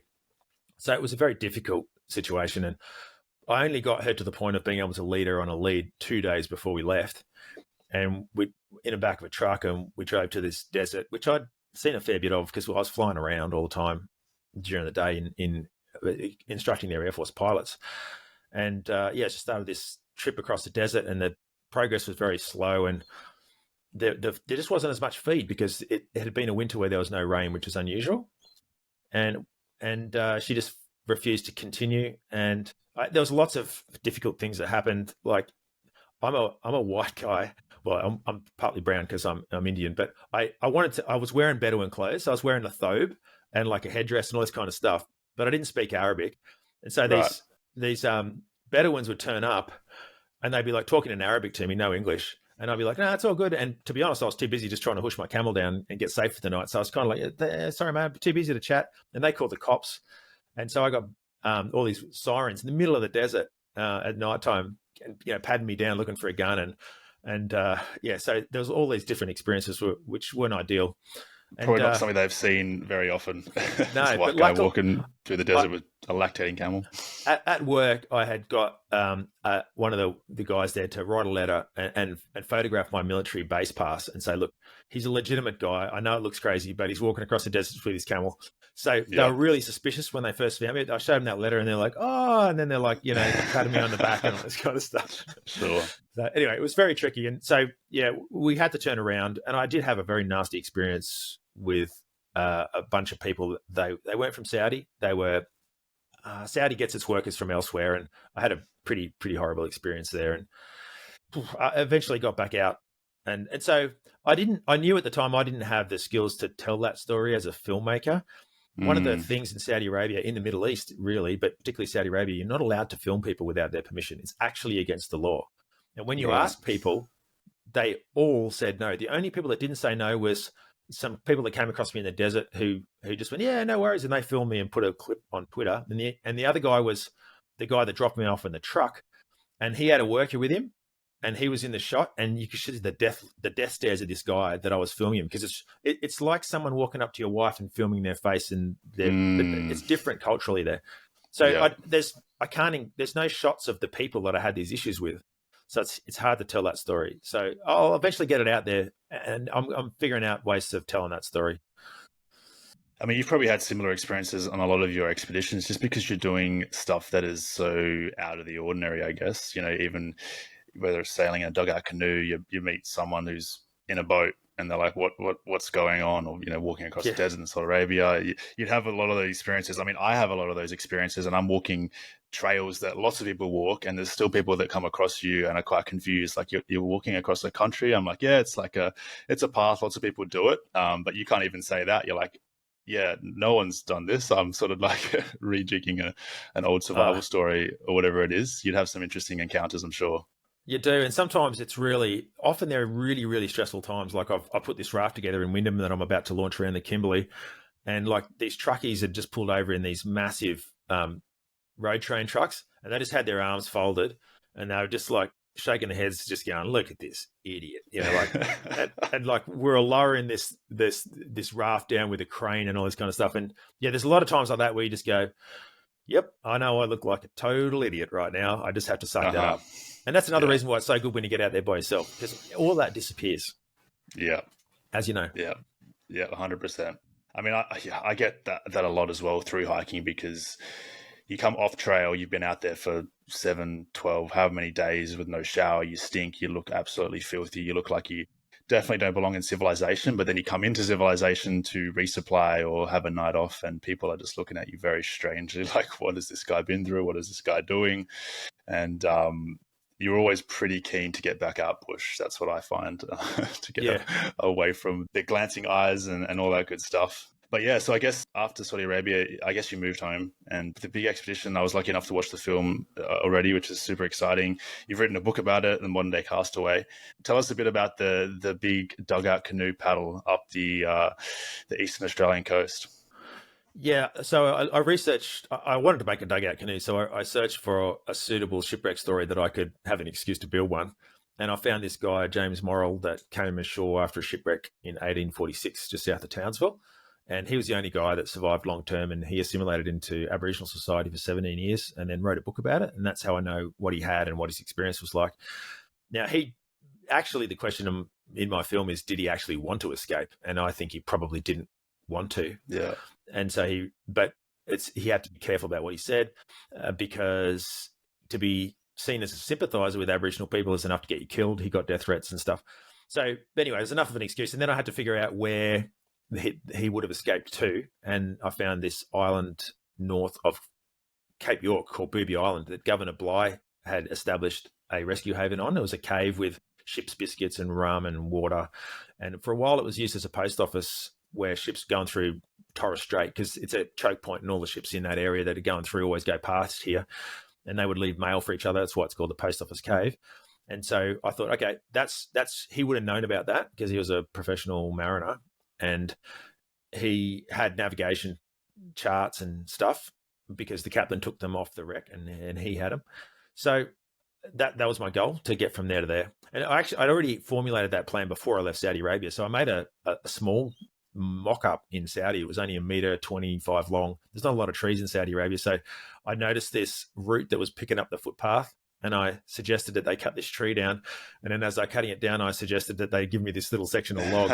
S2: So it was a very difficult situation, and I only got her to the point of being able to lead her on a lead 2 days before we left. And we in the back of a truck, and we drove to this desert, which I'd seen a fair bit of because I was flying around all the time during the day in instructing their Air Force pilots. And just started this trip across the desert, and the progress was very slow, and there just wasn't as much feed because it had been a winter where there was no rain, which was unusual. And she just refused to continue. And there was lots of difficult things that happened. Like I'm a white guy. Well, I'm partly brown because I'm Indian, but I was wearing Bedouin clothes. So I was wearing a thobe and like a headdress and all this kind of stuff, but I didn't speak Arabic. And so these Bedouins would turn up, and they'd be like talking in Arabic to me, no English. And I'd be like, no, it's all good. And to be honest, I was too busy just trying to hush my camel down and get safe for the night. So I was kind of like, sorry, man, I'm too busy to chat. And they called the cops. And so I got all these sirens in the middle of the desert at nighttime, patting me down looking for a gun. So there was all these different experiences which weren't ideal.
S1: Probably not something they've seen very often.
S2: No,
S1: this white guy walking through the desert with a lactating camel.
S2: At work, I had got one of the guys there to write a letter and photograph my military base pass and say, look, he's a legitimate guy. I know it looks crazy, but he's walking across the desert with his camel. So they were really suspicious when they first found me. I showed them that letter, and they're like, oh, and then they're like, patting me on the back and all this kind of stuff.
S1: Sure.
S2: So anyway, it was very tricky. And so, we had to turn around, and I did have a very nasty experience with a bunch of people. They weren't from Saudi. They were Saudi gets its workers from elsewhere, and I had a pretty horrible experience there. And I eventually got back out, and so I knew at the time I didn't have the skills to tell that story as a filmmaker. One of the
S1: Mm,
S2: things in Saudi Arabia, in the Middle East, really, but particularly Saudi Arabia, you're not allowed to film people without their permission. It's actually against the law. And when you
S1: right.
S2: ask people, they all said no. The only people that didn't say no was some people that came across me in the desert who just went, yeah, no worries, and they filmed me and put a clip on Twitter. And the other guy was the guy that dropped me off in the truck, and he had a worker with him, and he was in the shot, and you could see the death stares of this guy that I was filming him, because it's like someone walking up to your wife and filming their face, and
S1: Mm,
S2: it's different culturally there. So
S1: yeah.
S2: there's no shots of the people that I had these issues with, so it's hard to tell that story. So I'll eventually get it out there, and I'm figuring out ways of telling that story.
S1: I mean, you've probably had similar experiences on a lot of your expeditions just because you're doing stuff that is so out of the ordinary, I guess. Even whether it's sailing in a dugout canoe, you meet someone who's in a boat and they're like, what's going on? Or, walking across the
S2: Yeah,
S1: desert in Saudi Arabia, you'd have a lot of those experiences. I mean, I have a lot of those experiences, and I'm walking trails that lots of people walk, and there's still people that come across you and are quite confused. Like you're walking across the country. I'm like, yeah, it's a path. Lots of people do it. But you can't even say that. You're like, yeah, no one's done this. I'm sort of like rejigging an old
S2: uh,
S1: survival story or whatever it is. You'd have some interesting encounters, I'm sure.
S2: you do, and sometimes it's really often there are really stressful times. Like I put this raft together in Wyndham that I'm about to launch around the Kimberley, and like these truckies had just pulled over in these massive road train trucks, and they just had their arms folded, and they were just like shaking their heads, just going, "Look at this idiot," like, and like we're lowering this raft down with a crane and all this kind of stuff. And yeah, there's a lot of times like that where you just go, "Yep, I know I look like a total idiot right now. I just have to suck that
S1: Uh-huh.
S2: up." And that's another
S1: Yeah.
S2: reason why it's so good when you get out there by yourself, because all that disappears,
S1: Yeah.
S2: as you know.
S1: Yeah. Yeah. 100%. I mean, I get that a lot as well through hiking, because you come off trail, you've been out there for 7, 12, however many days with no shower, you stink, you look absolutely filthy, you look like you definitely don't belong in civilization. But then you come into civilization to resupply or have a night off, and people are just looking at you very strangely, like, what has this guy been through? What is this guy doing? And you're always pretty keen to get back out bush. That's what I find, to get
S2: Yeah,
S1: away from the glancing eyes and all that good stuff. But yeah, so I guess after Saudi Arabia, I guess you moved home, and the big expedition, I was lucky enough to watch the film already, which is super exciting. You've written a book about it, The Modern Day Castaway. Tell us a bit about the big dugout canoe paddle up the eastern Australian coast.
S2: yeah. So I researched. I wanted to make a dugout canoe, so I searched for a suitable shipwreck story that I could have an excuse to build one. And I found this guy, James Morrill, that came ashore after a shipwreck in 1846, just south of Townsville. And he was the only guy that survived long term, and he assimilated into Aboriginal society for 17 years, and then wrote a book about it. And that's how I know what he had and what his experience was like. Now, he actually, the question in my film is, did he actually want to escape? And I think he probably didn't want to.
S1: Yeah.
S2: And so he had to be careful about what he said, because to be seen as a sympathizer with Aboriginal people is enough to get you killed. He got death threats and stuff. So anyway, there's enough of an excuse. And then I had to figure out where he would have escaped to. And I found this island north of Cape York called Booby Island that Governor Bligh had established a rescue haven on. It was a cave with ship's biscuits and rum and water. And for a while, it was used as a post office where ships going through Torres Strait, because it's a choke point, and all the ships in that area that are going through always go past here, and they would leave mail for each other. That's why it's called the post office cave. And so I thought, okay, that's he would have known about that because he was a professional mariner, and he had navigation charts and stuff because the captain took them off the wreck, and he had them. So that was my goal, to get from there to there. And I'd already formulated that plan before I left Saudi Arabia. So I made a small mock-up in Saudi. It was only 1.25 meters long. There's not a lot of trees in Saudi Arabia. So I noticed this route that was picking up the footpath, and I suggested that they cut this tree down. And then as they're cutting it down, I suggested that they give me this little section of log.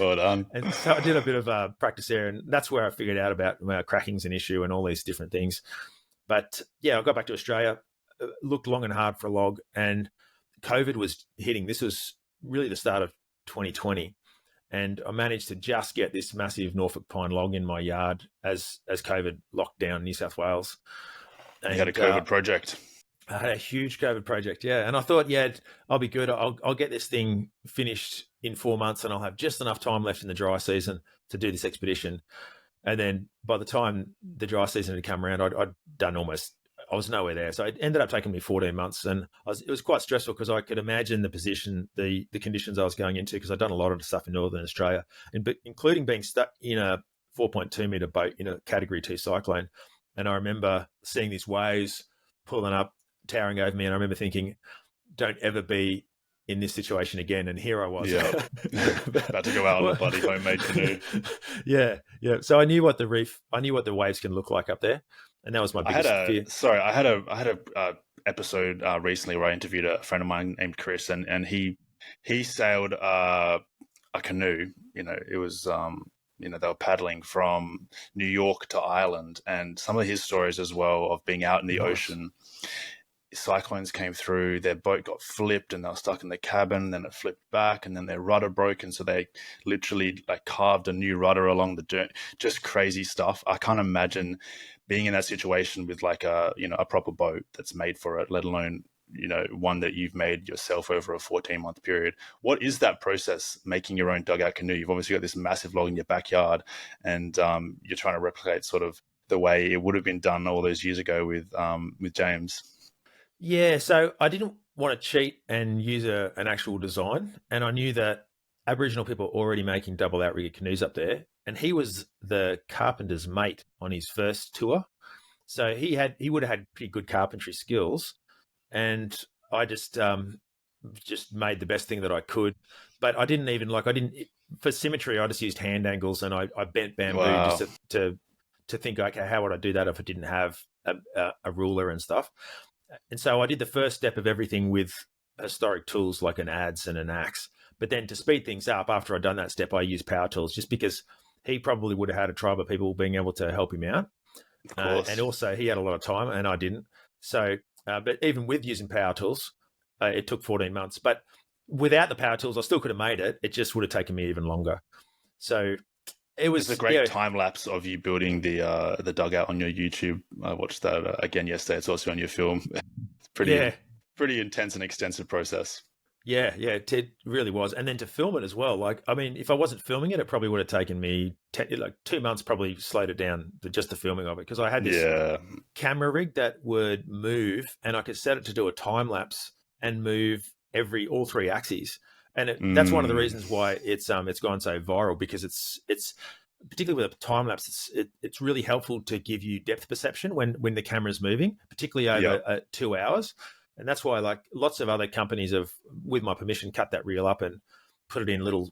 S1: Well done.
S2: And so I did a bit of practice there, and that's where I figured out about cracking's an issue and all these different things. But yeah, I got back to Australia, looked long and hard for a log, and COVID was hitting. This was really the start of 2020. and I managed to just get this massive Norfolk pine log in my yard as COVID locked down New South Wales.
S1: And you had a COVID project.
S2: I had a huge COVID project, yeah. And I thought, I'll be good. I'll get this thing finished in 4 months, and I'll have just enough time left in the dry season to do this expedition. And then by the time the dry season had come around, I'd done I was nowhere there. So it ended up taking me 14 months, and it was quite stressful because I could imagine the position, the conditions I was going into, because I'd done a lot of the stuff in Northern Australia, including being stuck in a 4.2 meter boat in a Category 2 cyclone. And I remember seeing these waves pulling up, towering over me, and I remember thinking, don't ever be in this situation again. And here I was.
S1: Yeah. About to go out on a bloody homemade canoe.
S2: Yeah. So I knew what the waves can look like up there. And that was my biggest fear.
S1: Sorry, I had a episode recently where I interviewed a friend of mine named Chris, and he sailed a canoe. It was they were paddling from New York to Ireland, and some of his stories as well of being out in the ocean. Cyclones came through, their boat got flipped and they were stuck in the cabin, then it flipped back, and then their rudder broke, and so they literally carved a new rudder along the dirt. Just crazy stuff. I can't imagine being in that situation with a proper boat that's made for it, let alone one that you've made yourself over a 14-month period. What is that process, making your own dugout canoe? You've obviously got this massive log in your backyard, and you're trying to replicate sort of the way it would have been done all those years ago with James.
S2: Yeah, so I didn't want to cheat and use an actual design, and I knew that Aboriginal people were already making double outrigger canoes up there, and he was the carpenter's mate on his first tour, so he would have had pretty good carpentry skills, and I just made the best thing that I could, but I didn't for symmetry. I just used hand angles, and I bent bamboo just to think, okay, how would I do that if I didn't have a ruler and stuff. And so I did the first step of everything with historic tools like an adze and an axe. But then to speed things up, after I'd done that step, I used power tools, just because he probably would have had a tribe of people being able to help him out. And also he had a lot of time and I didn't. So, but even with using power tools, it took 14 months. But without the power tools, I still could have made it. It just would have taken me even longer. So it's
S1: a great time lapse of you building the dugout on your YouTube. I watched that again yesterday. It's also on your film. It's pretty intense and extensive process.
S2: Yeah, it really was. And then to film it as well. If I wasn't filming it, it probably would have taken me 2 months, probably slowed it down to just the filming of it, because I had this camera rig that would move, and I could set it to do a time lapse and move all three axes. And that's one of the reasons why it's gone so viral, because it's particularly with a time lapse, it's really helpful to give you depth perception when the camera's moving, particularly over 2 hours. And that's why lots of other companies have, with my permission, cut that reel up and put it in little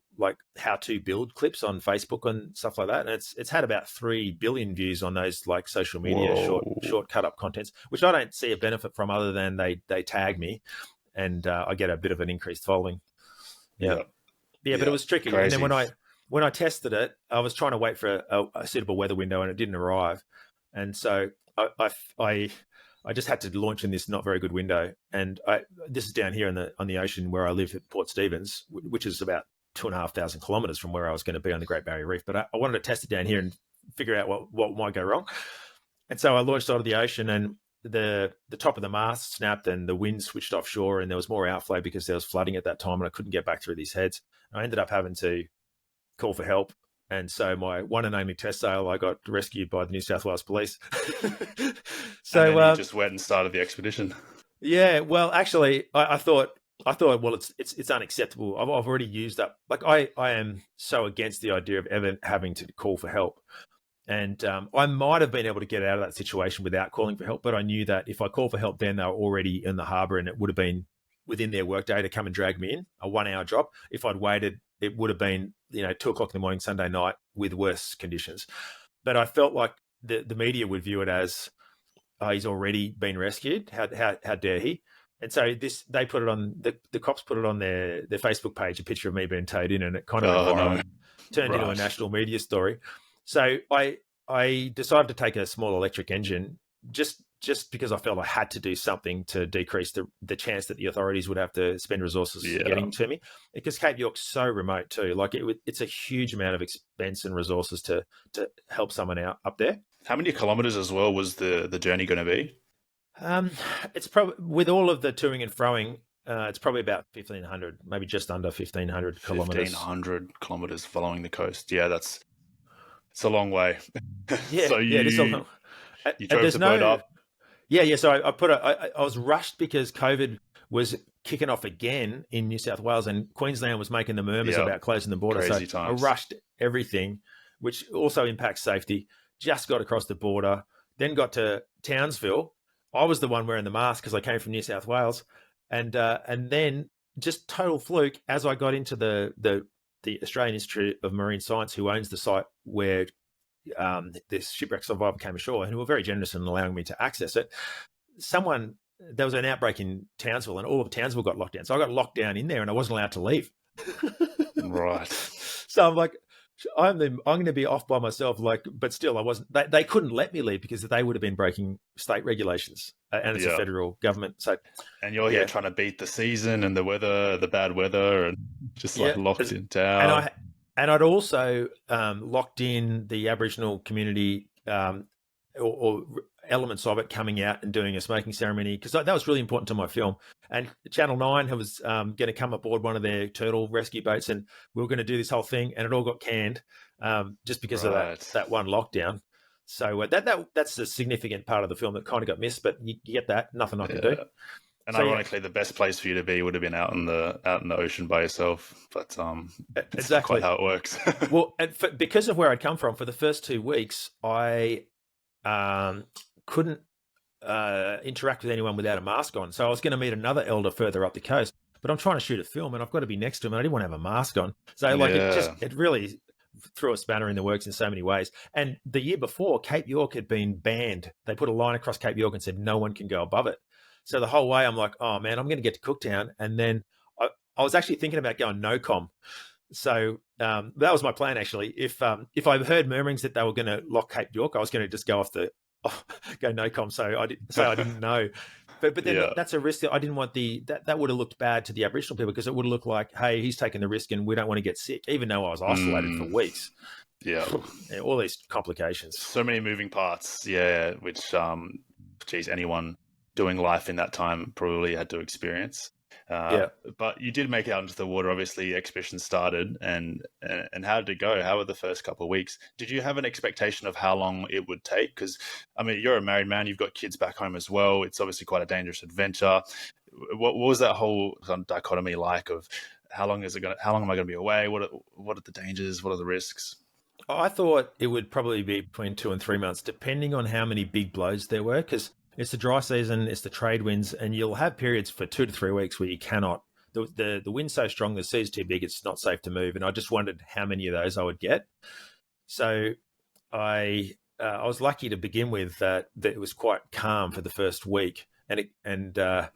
S2: how to build clips on Facebook and stuff like that. And it's had about 3 billion views on those social media short cut up contents, which I don't see a benefit from other than they tag me and I get a bit of an increased following. Yeah, but it was tricky. Crazy. And then when I tested it, I was trying to wait for a suitable weather window, and it didn't arrive. And so I just had to launch in this not very good window. And this is down here on the ocean where I live at Port Stephens, which is about 2,500 kilometers from where I was going to be on the Great Barrier Reef. But I wanted to test it down here and figure out what might go wrong. And so I launched out of the ocean, and the top of the mast snapped and the wind switched offshore, and there was more outflow because there was flooding at that time, and I couldn't get back through these heads. I ended up having to call for help. And so my one and only test sail, I got rescued by the New South Wales Police.
S1: So and then you just went and started the expedition.
S2: Yeah, well, actually, I thought, well, it's unacceptable. I've already used up. I am so against the idea of ever having to call for help. And I might have been able to get out of that situation without calling for help, but I knew that if I called for help, then they were already in the harbour, and it would have been within their workday to come and drag me in, a 1 hour job. If I'd waited, it would have been 2:00 in the morning, Sunday night, with worse conditions. But I felt like the media would view it as he's already been rescued. How dare he? And so they put it on the cops put it on their Facebook page, a picture of me being towed in, and it kind of turned into a national media story. So I decided to take a small electric engine, just just because I felt I had to do something to decrease the chance that the authorities would have to spend resources getting to me. Because Cape York's so remote too. Like it's a huge amount of expense and resources to help someone out up there.
S1: How many kilometers as well was the journey going to be?
S2: It's probably, with all of the toing and froing, it's probably about 1,500, maybe just under 1,500 kilometers.
S1: 1,500 kilometers following the coast. Yeah, it's a long way.
S2: Yeah,
S1: So
S2: it is a long.
S1: You drove the boat up.
S2: Yeah. So I was rushed because COVID was kicking off again in New South Wales, and Queensland was making the murmurs about closing the border.
S1: Crazy
S2: so
S1: times.
S2: I rushed everything, which also impacts safety. Just got across the border, then got to Townsville. I was the one wearing the mask because I came from New South Wales, and then just total fluke as I got into the Australian Institute of Marine Science, who owns the site where this shipwreck survivor came ashore, and who were very generous in allowing me to access it. There was an outbreak in Townsville, and all of Townsville got locked down. So I got locked down in there, and I wasn't allowed to leave.
S1: Right.
S2: So I'm like, I'm going to be off by myself. Like, but still, I wasn't. They couldn't let me leave because they would have been breaking state regulations, and it's a federal government. So,
S1: and you're here trying to beat the season and the weather, the bad weather, and just like locked in town.
S2: And I'd also locked in the Aboriginal community or elements of it coming out and doing a smoking ceremony, because that was really important to my film. And Channel 9 was going to come aboard one of their turtle rescue boats, and we were going to do this whole thing, and it all got canned just because of that one lockdown. So that's a significant part of the film that kind of got missed, but you get that. Nothing I can do.
S1: And so, ironically, the best place for you to be would have been out in the ocean by yourself. But it's
S2: exactly
S1: quite how it works.
S2: Well, because of where I'd come from, for the first 2 weeks, I couldn't interact with anyone without a mask on. So I was going to meet another elder further up the coast, but I'm trying to shoot a film, and I've got to be next to him, and I didn't want to have a mask on. So it really threw a spanner in the works in so many ways. And the year before, Cape York had been banned. They put a line across Cape York and said no one can go above it. So the whole way I'm like, oh man, I'm going to get to Cooktown. And then I was actually thinking about going no-com. So that was my plan, actually. If I heard murmurings that they were going to lock Cape York, I was going to just go go no-com. So I didn't know. But then that's a risk that I didn't want. That would have looked bad to the Aboriginal people, because it would have looked like, hey, he's taking the risk and we don't want to get sick, even though I was isolated for weeks.
S1: Yeah.
S2: All these complications.
S1: So many moving parts. Yeah. Which, anyone doing life in that time probably had to experience. But you did make it out into the water. Obviously, exhibition started, and how did it go? How were the first couple of weeks? Did you have an expectation of how long it would take? Because I mean, you're a married man, you've got kids back home as well. It's obviously quite a dangerous adventure. What was that whole dichotomy like of how long am I going to be away? What are the dangers? What are the risks?
S2: I thought it would probably be between 2 and 3 months, depending on how many big blows there were, because it's the dry season, it's the trade winds, and you'll have periods for 2 to 3 weeks where you cannot. The wind's so strong, the sea's too big, it's not safe to move. And I just wondered how many of those I would get. So I was lucky to begin with that it was quite calm for the first week, and it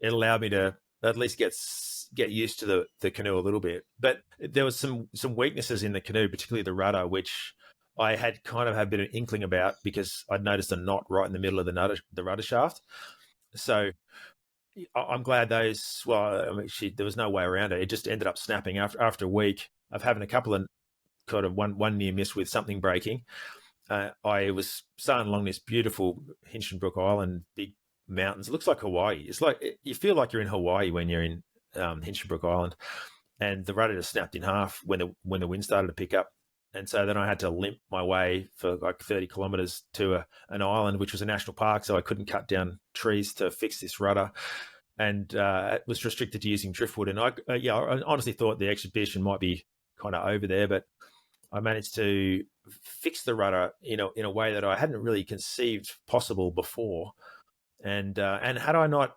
S2: allowed me to at least get used to the canoe a little bit. But there was some weaknesses in the canoe, particularly the rudder, which I had kind of had a bit of an inkling about because I'd noticed a knot right in the middle of the rudder shaft. So I'm glad there was no way around it. It just ended up snapping after a week of having a couple of kind of one near miss with something breaking. I was sailing along this beautiful Hinchinbrook Island, big mountains. It looks like Hawaii. It's like you feel like you're in Hawaii when you're in Hinchinbrook Island, and the rudder just snapped in half when the wind started to pick up. And so then I had to limp my way for like 30 kilometers to an island, which was a national park. So I couldn't cut down trees to fix this rudder, and it was restricted to using driftwood. And I honestly thought the exhibition might be kind of over there, but I managed to fix the rudder in a way that I hadn't really conceived possible before. And had I not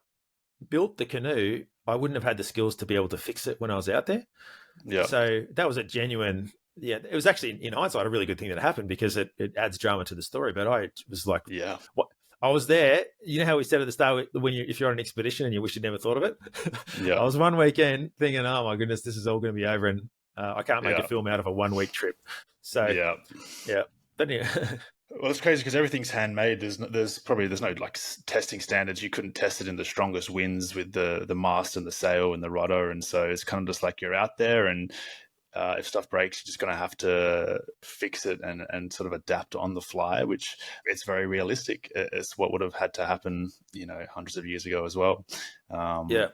S2: built the canoe, I wouldn't have had the skills to be able to fix it when I was out there. Yeah. So that was a genuine. Yeah, it was actually, in hindsight, a really good thing that happened, because it adds drama to the story. But I was like, what? I was there. You know how we said at the start, if you're on an expedition and you wish you'd never thought of it? Yeah. I was one weekend thinking, oh my goodness, this is all going to be over, and I can't make a film out of a 1 week trip. So, yeah. But
S1: Well, it's crazy because everything's handmade. There's no like testing standards. You couldn't test it in the strongest winds with the mast and the sail and the rudder, and so it's kind of just like you're out there, and if stuff breaks, you're just going to have to fix it and sort of adapt on the fly, which it's very realistic. It's what would have had to happen, hundreds of years ago as well.
S2: Yeah.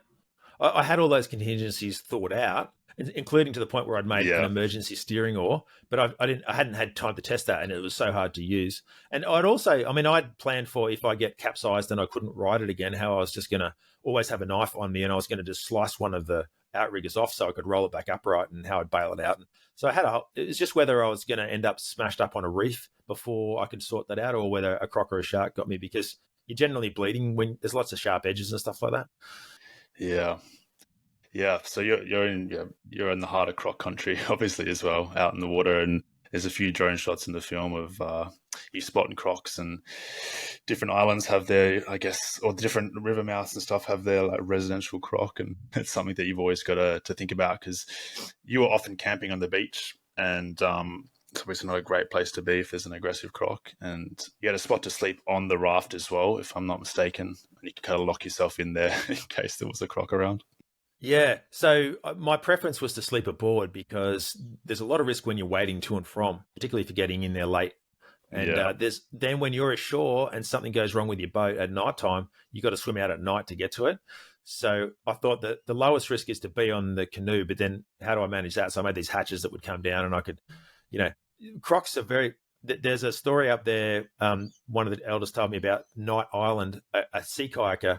S2: I had all those contingencies thought out, including to the point where I'd made an
S1: Yeah,
S2: emergency steering oar, but I hadn't had time to test that, and it was so hard to use. And I'd also, I mean, I'd planned for if I get capsized and I couldn't ride it again, how I was just going to always have a knife on me, and I was going to just slice one of the outriggers off so I could roll it back upright, and how I'd bail it out. And so it was just whether I was going to end up smashed up on a reef before I could sort that out, or whether a croc or a shark got me, because you're generally bleeding when there's lots of sharp edges and stuff like that.
S1: yeah. Yeah, so you're in the heart of croc country, obviously as well, out in the water, and there's a few drone shots in the film of you spotting crocs, and different islands have their, I guess, or the different river mouths and stuff have their like residential croc, and it's something that you've always got to think about because you are often camping on the beach, and it's obviously not a great place to be if there's an aggressive croc, and you had a spot to sleep on the raft as well, if I'm not mistaken, and you could kind of lock yourself in there in case there was a croc around.
S2: Yeah. So my preference was to sleep aboard because there's a lot of risk when you're wading to and from, particularly if you're getting in there late. And
S1: Yeah.
S2: there's then when you're ashore and something goes wrong with your boat at night time, you got to swim out at night to get to it. So I thought that the lowest risk is to be on the canoe, but then how do I manage that? So I made these hatches that would come down, and I could, you know, crocs are very. There's a story up there. One of the elders told me about Night Island. A sea kayaker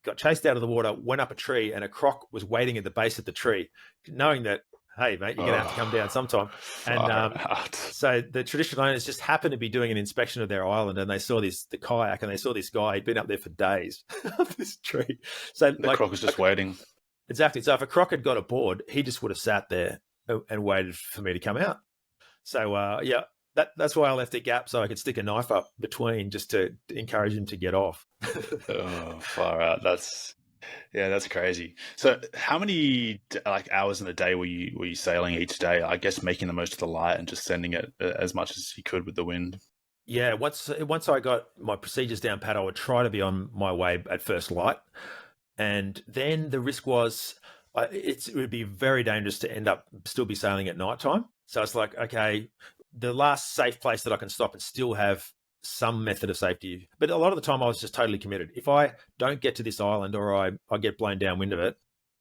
S2: got chased out of the water, went up a tree, and a croc was waiting at the base of the tree, knowing that, hey, mate, you're going to have to come down sometime. And so the traditional owners just happened to be doing an inspection of their island, and they saw the kayak, and they saw this guy. He'd been up there for days up this tree. So
S1: The croc was just waiting.
S2: Exactly. So if a croc had got aboard, he just would have sat there and waited for me to come out. So, yeah, that's why I left a gap so I could stick a knife up between just to encourage him to get off.
S1: Oh, far out. That's crazy. So, how many like hours in a day were you sailing each day? I guess making the most of the light and just sending it as much as you could with the wind.
S2: Yeah, once I got my procedures down pat, I would try to be on my way at first light, and then the risk was it would be very dangerous to end up still be sailing at night time. So it's like, okay, the last safe place that I can stop and still have some method of safety. But a lot of the time I was just totally committed. If I don't get to this island, or I get blown downwind of it,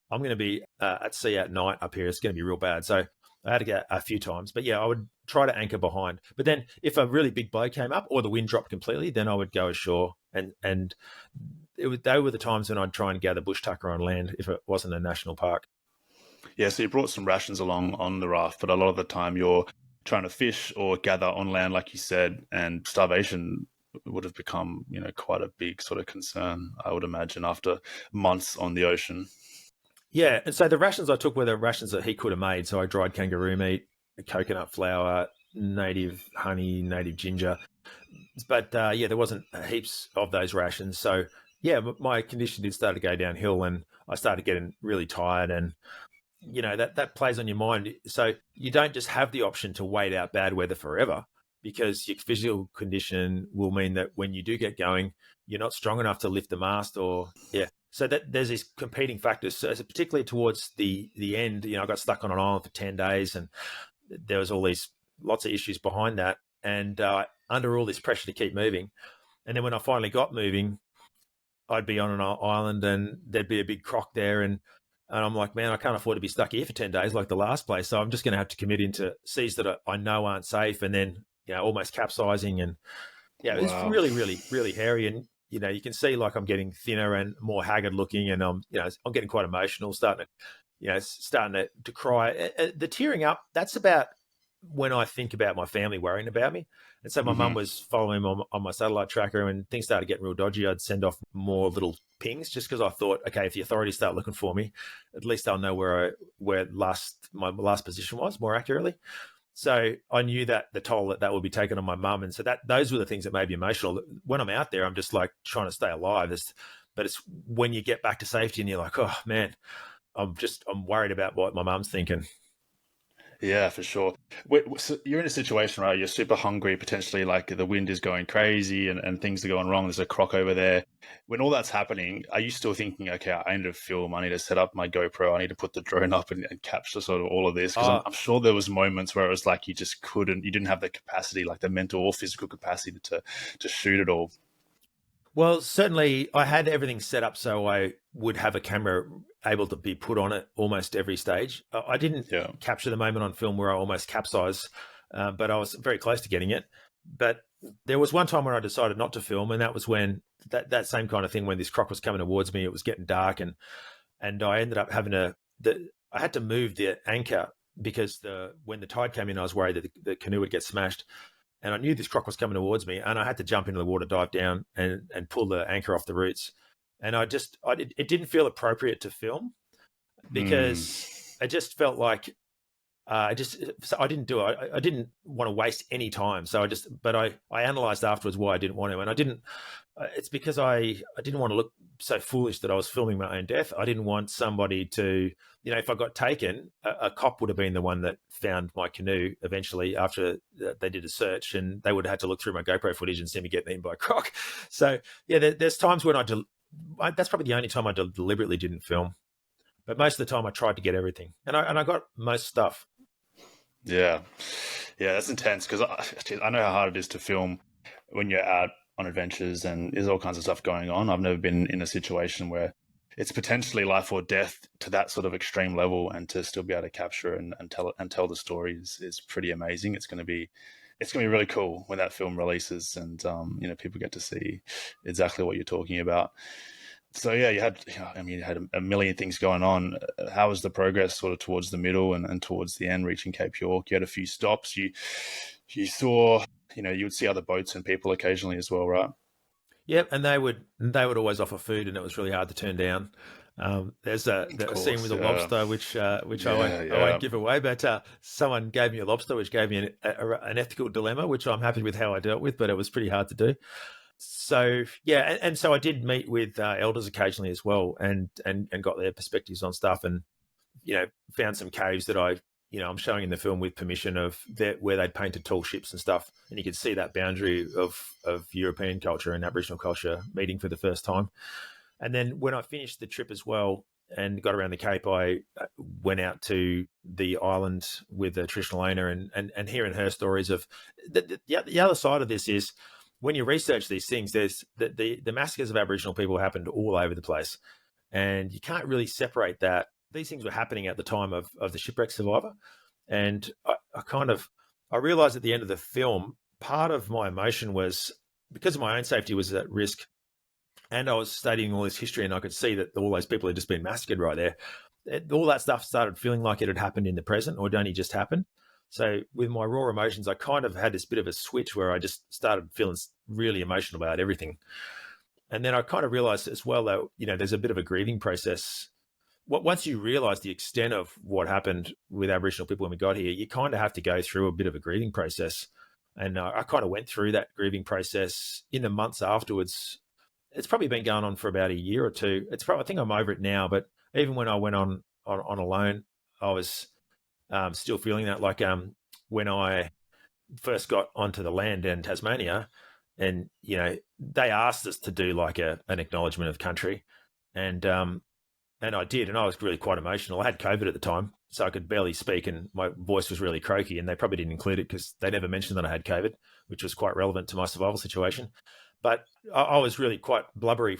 S2: I'm going to be at sea at night up here. It's going to be real bad. So I had to get a few times. But yeah, I would try to anchor behind. But then if a really big blow came up or the wind dropped completely, then I would go ashore. And they were the times when I'd try and gather bush tucker on land if it wasn't a national park.
S1: Yeah, so you brought some rations along on the raft, but a lot of the time you're trying to fish or gather on land, like you said, and starvation would have become, quite a big sort of concern, I would imagine, after months on the ocean.
S2: Yeah, and so the rations I took were the rations that he could have made. So I dried kangaroo meat, coconut flour, native honey, native ginger. But yeah, there wasn't heaps of those rations. So yeah, my condition did start to go downhill, and I started getting really tired, and that plays on your mind. So you don't just have the option to wait out bad weather forever, because your physical condition will mean that when you do get going, you're not strong enough to lift the mast, or yeah. So that there's these competing factors. So particularly towards the end, I got stuck on an island for 10 days, and there was lots of issues behind that, and under all this pressure to keep moving. And then when I finally got moving, I'd be on an island and there'd be a big croc there, and I'm like, man, I can't afford to be stuck here for 10 days like the last place. So I'm just going to have to commit into seas that I know aren't safe, and then, almost capsizing. And yeah, it was really, really, really hairy. And, you can see like I'm getting thinner and more haggard looking, and I'm getting quite emotional, starting to cry. The tearing up, that's about when I think about my family worrying about me. And so my mum was following me on my satellite tracker, and things started getting real dodgy. I'd send off more little pings just because I thought, okay, if the authorities start looking for me, at least I'll know where my last position was more accurately. So I knew that the toll that would be taken on my mum. And so those were the things that made me emotional. When I'm out there, I'm just like trying to stay alive. But it's when you get back to safety and you're like, oh man, I'm worried about what my mum's thinking.
S1: Yeah, for sure. So you're in a situation, right? You're super hungry, potentially like the wind is going crazy and things are going wrong. There's a croc over there. When all that's happening, are you still thinking, okay, I need to film, I need to set up my GoPro, I need to put the drone up and capture sort of all of this? Because I'm sure there was moments where it was like you just couldn't, you didn't have the capacity, like the mental or physical capacity to shoot it all.
S2: Well, certainly I had everything set up so I would have a camera able to be put on it almost every stage. I didn't
S1: Yeah.
S2: capture the moment on film where I almost capsized, but I was very close to getting it. But there was one time where I decided not to film, and that was when that same kind of thing, when this croc was coming towards me. It was getting dark, and I ended up having I had to move the anchor because when the tide came in, I was worried that the canoe would get smashed. And I knew this croc was coming towards me, and I had to jump into the water, dive down, and pull the anchor off the roots. And it didn't feel appropriate to film
S1: Mm.
S2: because I just felt like I didn't do it. I didn't want to waste any time. So but I analyzed afterwards why I didn't want to, and I didn't. It's because I didn't want to look so foolish that I was filming my own death. I didn't want somebody to, if I got taken, a cop would have been the one that found my canoe eventually after they did a search, and they would have had to look through my GoPro footage and see me get eaten by a croc. So yeah, there's times when that's probably the only time I deliberately didn't film. But most of the time, I tried to get everything, and I got most stuff.
S1: Yeah. Yeah, that's intense because I know how hard it is to film when you're out on adventures and there's all kinds of stuff going on. I've never been in a situation where it's potentially life or death to that sort of extreme level, and to still be able to capture and tell the story is pretty amazing. It's gonna be really cool when that film releases and people get to see exactly what you're talking about. So yeah, you had a million things going on. How was the progress sort of towards the middle and towards the end, reaching Cape York? You had a few stops. You saw, you would see other boats and people occasionally as well, right?
S2: Yep, and they would always offer food, and it was really hard to turn down. There's
S1: Of
S2: a scene with
S1: course,
S2: a
S1: yeah,
S2: lobster, which
S1: yeah,
S2: I won't
S1: yeah.
S2: give away, but someone gave me a lobster, which gave me an ethical dilemma, which I'm happy with how I dealt with, but it was pretty hard to do. So yeah, and so I did meet with elders occasionally as well, and got their perspectives on stuff, and found some caves that I'm showing in the film with permission of where they'd painted tall ships and stuff, and you could see that boundary of European culture and Aboriginal culture meeting for the first time. And then when I finished the trip as well and got around the Cape, I went out to the island with the traditional owner and hearing her stories of the other side of this is when you research these things, there's the massacres of Aboriginal people happened all over the place, and you can't really separate that. These things were happening at the time of the shipwreck survivor, and I realized at the end of the film, part of my emotion was because of my own safety was at risk, and I was studying all this history, and I could see that all those people had just been massacred right there. All that stuff started feeling like it had happened in the present, or it only just happened. So with my raw emotions, I kind of had this bit of a switch where I just started feeling really emotional about everything. And then I kind of realized as well that, there's a bit of a grieving process. Once you realize the extent of what happened with Aboriginal people when we got here, you kind of have to go through a bit of a grieving process. And I kind of went through that grieving process in the months afterwards. It's probably been going on for about a year or two. I think I'm over it now, but even when I went on alone, I was still feeling that. Like when I first got onto the land in Tasmania, and they asked us to do like an acknowledgement of country, and I did, and I was really quite emotional. I had COVID at the time, so I could barely speak, and my voice was really croaky, and they probably didn't include it because they never mentioned that I had COVID, which was quite relevant to my survival situation. But I was really quite blubbery,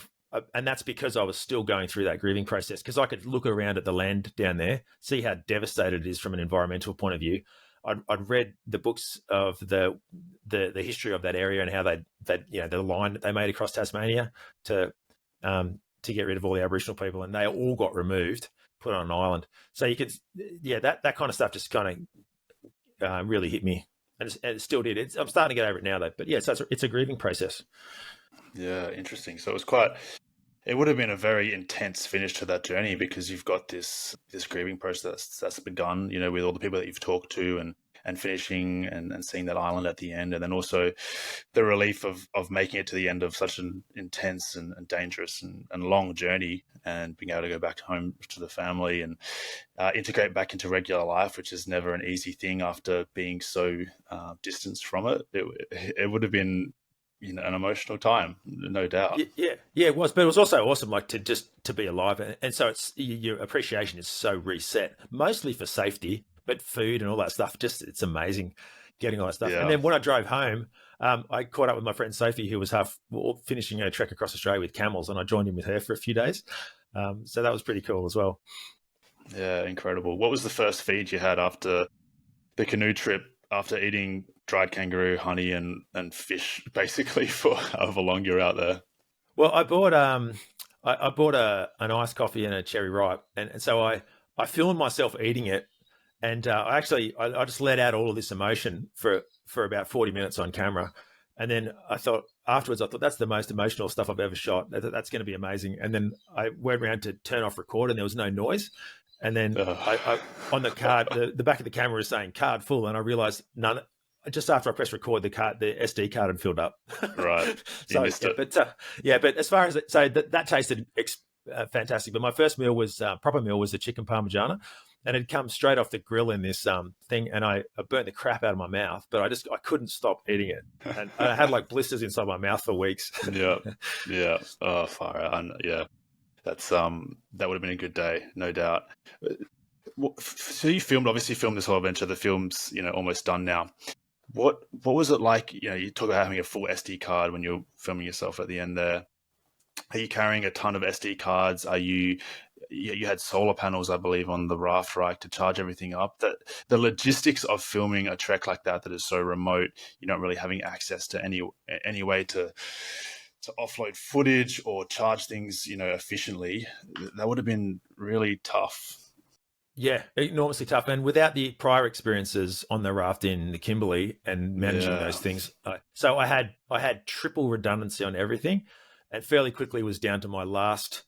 S2: and that's because I was still going through that grieving process, because I could look around at the land down there, see how devastated it is from an environmental point of view. I'd read the books of the history of that area and how the line that they made across Tasmania to get rid of all the Aboriginal people, and they all got removed, put on an island. So you could, that kind of stuff just kind of really hit me, and it still did. I'm starting to get over it now, though. But yeah, so it's a grieving process.
S1: Yeah, interesting. So it would have been a very intense finish to that journey because you've got this grieving process that's begun, with all the people that you've talked to, and and finishing and seeing that island at the end, and then also the relief of making it to the end of such an intense and dangerous and long journey, and being able to go back home to the family and integrate back into regular life, which is never an easy thing after being so distanced from it. It would have been, an emotional time, no doubt.
S2: Yeah, it was, but it was also awesome, like to be alive, and so it's your appreciation is so reset, mostly for safety, but food and all that stuff. Just it's amazing getting all that stuff.
S1: Yeah.
S2: And then when I drove home, I caught up with my friend Sophie, who was finishing a trek across Australia with camels, and I joined in with her for a few days. So that was pretty cool as well.
S1: Yeah, incredible. What was the first feed you had after the canoe trip, after eating dried kangaroo, honey, and fish, basically, for however long you're out there?
S2: Well, I bought I bought an iced coffee and a cherry ripe, and so I filmed myself eating it, and I just let out all of this emotion for about 40 minutes on camera, and then I thought that's the most emotional stuff I've ever shot. That's going to be amazing. And then I went around to turn off record, and there was no noise. And then I on the card, the back of the camera is saying card full, and I realized none. Just after I pressed record, the SD card had filled up.
S1: Right, you missed it.
S2: But as far as that tasted fantastic. But my first meal was proper meal was the chicken parmigiana, and it come straight off the grill in this thing, and I burnt the crap out of my mouth, but I couldn't stop eating it, and I had like blisters inside my mouth for weeks.
S1: Yeah. Oh, far out. Yeah. That's that would have been a good day, no doubt. So you obviously filmed this whole adventure. The film's almost done now. What was it like? You talk about having a full SD card when you're filming yourself at the end there. Are you carrying a ton of SD cards? Are you had solar panels, I believe, on the raft, right, to charge everything up? That the logistics of filming a trek like that is so remote, you're not really having access to any way to offload footage or charge things, efficiently. That would have been really tough.
S2: Yeah, enormously tough. And without the prior experiences on the raft in the Kimberley and managing those things, so I had triple redundancy on everything, and fairly quickly was down to my last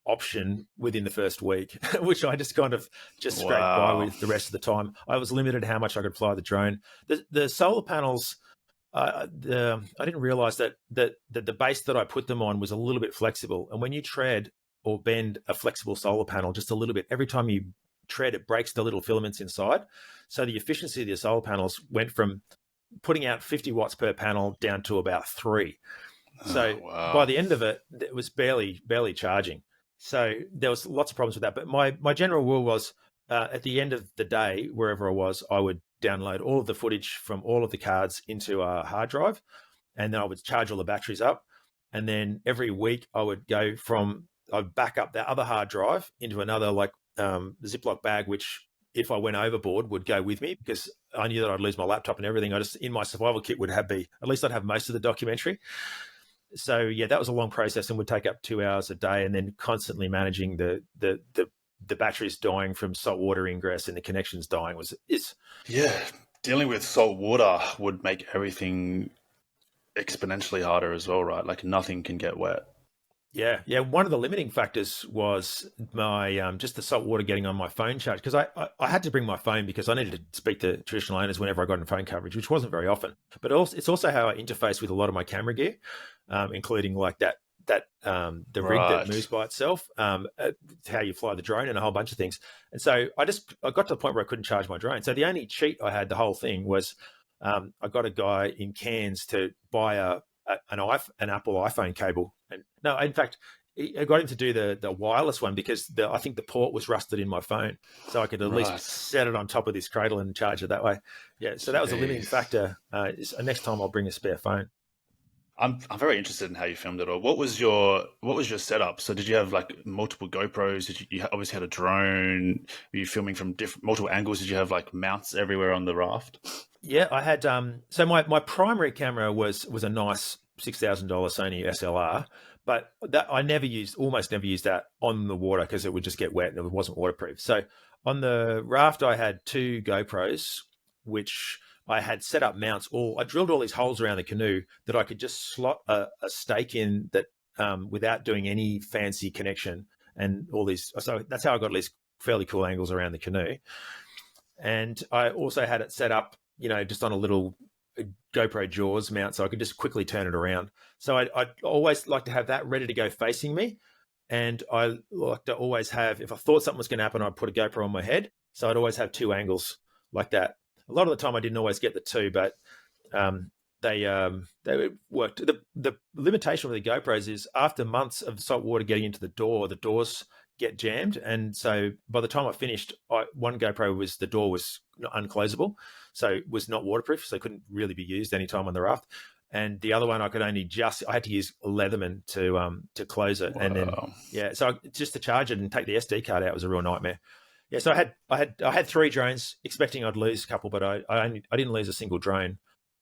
S2: option within the first week, which I just kind of just scraped by with the rest of the time. I was limited how much I could fly the drone. The solar panels, I didn't realize that the base that I put them on was a little bit flexible. And when you tread or bend a flexible solar panel just a little bit, every time you tread, it breaks the little filaments inside. So the efficiency of the solar panels went from putting out 50 watts per panel down to about 3. So by the end of it, it was barely charging. So there was lots of problems with that. But my general rule was at the end of the day, wherever I was, I would download all of the footage from all of the cards into a hard drive, and then I would charge all the batteries up. And then every week I would I'd back up that other hard drive into another Ziploc bag, which if I went overboard would go with me, because I knew that I'd lose my laptop and everything. In my survival kit would at least I'd have most of the documentary. So yeah, that was a long process and would take up 2 hours a day, and then constantly managing the batteries dying from saltwater ingress and the connections dying
S1: dealing with salt water would make everything exponentially harder as well, right? Like nothing can get wet.
S2: Yeah. One of the limiting factors was my just the salt water getting on my phone charge, because I had to bring my phone because I needed to speak to traditional owners whenever I got in phone coverage, which wasn't very often. But it's also how I interface with a lot of my camera gear, including like the rig that moves by itself, how you fly the drone, and a whole bunch of things. And so I got to the point where I couldn't charge my drone. So the only cheat I had the whole thing was I got a guy in Cairns to buy an Apple iPhone cable. And no, in fact, I got him to do the wireless one because I think the port was rusted in my phone, so I could at least set it on top of this cradle and charge it that way. Yeah, so that was a limiting factor. Next time I'll bring a spare phone.
S1: I'm very interested in how you filmed it all. What was your setup? So did you have like multiple GoPros? Did you obviously had a drone? Were you filming from multiple angles? Did you have like mounts everywhere on the raft?
S2: Yeah, I had. So my primary camera was a nice $6,000 Sony SLR, but that I almost never used that on the water because it would just get wet and it wasn't waterproof. So on the raft, I had 2 GoPros, which I had set up mounts. I drilled all these holes around the canoe that I could just slot a stake in that without doing any fancy connection and all these. So that's how I got at least fairly cool angles around the canoe. And I also had it set up, just on a little GoPro Jaws mount, so I could just quickly turn it around. So I always like to have that ready to go facing me. And I like to always have, if I thought something was going to happen, I'd put a GoPro on my head. So I'd always have two angles like that. A lot of the time I didn't always get the two, but they worked. The limitation with the GoPros is after months of salt water getting into the doors get jammed, and so by the time I finished, one GoPro the door was unclosable, so it was not waterproof, so it couldn't really be used anytime on the raft. And the other one I had to use Leatherman to close it. Wow. And then so just to charge it and take the SD card out was a real nightmare. Yeah, so I had 3 drones, expecting I'd lose a couple, but I didn't lose a single drone.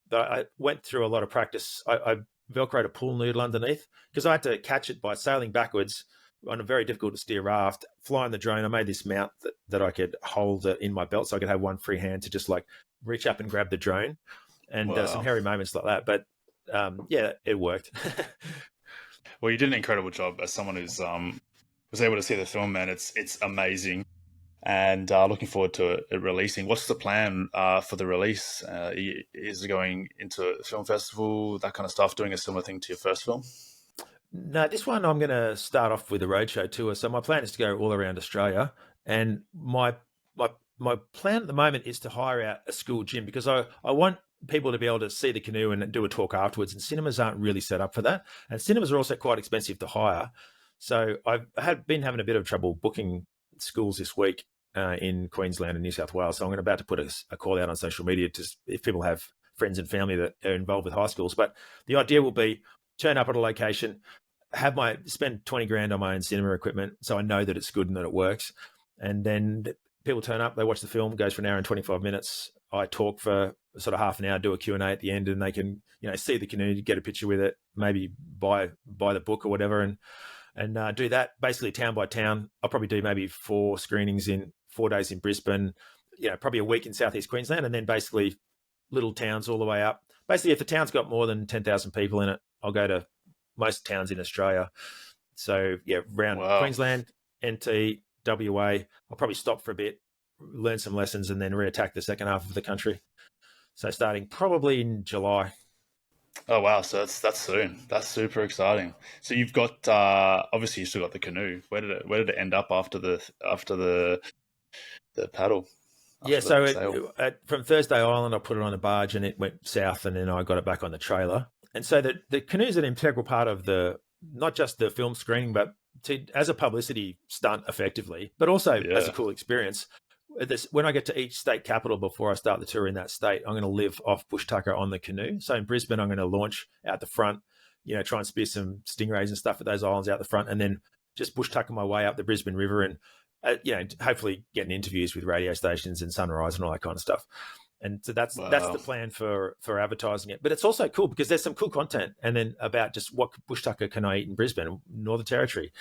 S2: But I went through a lot of practice. I Velcroed a pool noodle underneath because I had to catch it by sailing backwards on a very difficult to steer raft, flying the drone. I made this mount that I could hold in my belt, so I could have one free hand to just like reach up and grab the drone, and some hairy moments like that. But it worked.
S1: Well, you did an incredible job as someone who's was able to see the film, man. It's amazing, and looking forward to it releasing. What's the plan for the release? Is it going into a film festival, that kind of stuff, doing a similar thing to your first film?
S2: No, this one I'm going to start off with a roadshow tour. So my plan is to go all around Australia, and my plan at the moment is to hire out a school gym because I want people to be able to see the canoe and do a talk afterwards. And cinemas aren't really set up for that, and cinemas are also quite expensive to hire. So I've been having a bit of trouble booking schools this week in Queensland and New South Wales. So I'm about to put a call out on social media to if people have friends and family that are involved with high schools. But the idea will be turn up at a location, spend 20 grand on my own cinema equipment, so I know that it's good and that it works. And then people turn up, they watch the film, goes for an hour and 25 minutes. I talk for sort of half an hour, do a Q&A at the end, and they can, see the canoe, get a picture with it, maybe buy the book or whatever, and do that basically town by town. I'll probably do maybe 4 screenings in 4 days in Brisbane, probably a week in southeast Queensland, and then basically little towns all the way up. Basically, if the town's got more than 10,000 people in it, I'll go to most towns in Australia. So around Queensland, NT, WA. I'll probably stop for a bit, learn some lessons, and then reattack the second half of the country. So starting probably in July.
S1: Oh wow! So that's soon. That's super exciting. So you've got obviously you still got the canoe. Where did it end up after the paddle?
S2: So from Thursday Island, I put it on a barge and it went south, and then I got it back on the trailer. And so the canoe is an integral part of not just the film screening, but as a publicity stunt effectively, but also as a cool experience. When I get to each state capital before I start the tour in that state, I'm going to live off bush tucker on the canoe. So in Brisbane, I'm going to launch out the front, try and spear some stingrays and stuff at those islands out the front, and then just bush tucker my way up the Brisbane River and, hopefully getting interviews with radio stations and Sunrise and all that kind of stuff. And so that's the plan for advertising it. But it's also cool because there's some cool content, and then about just what bush tucker can I eat in Brisbane, Northern Territory,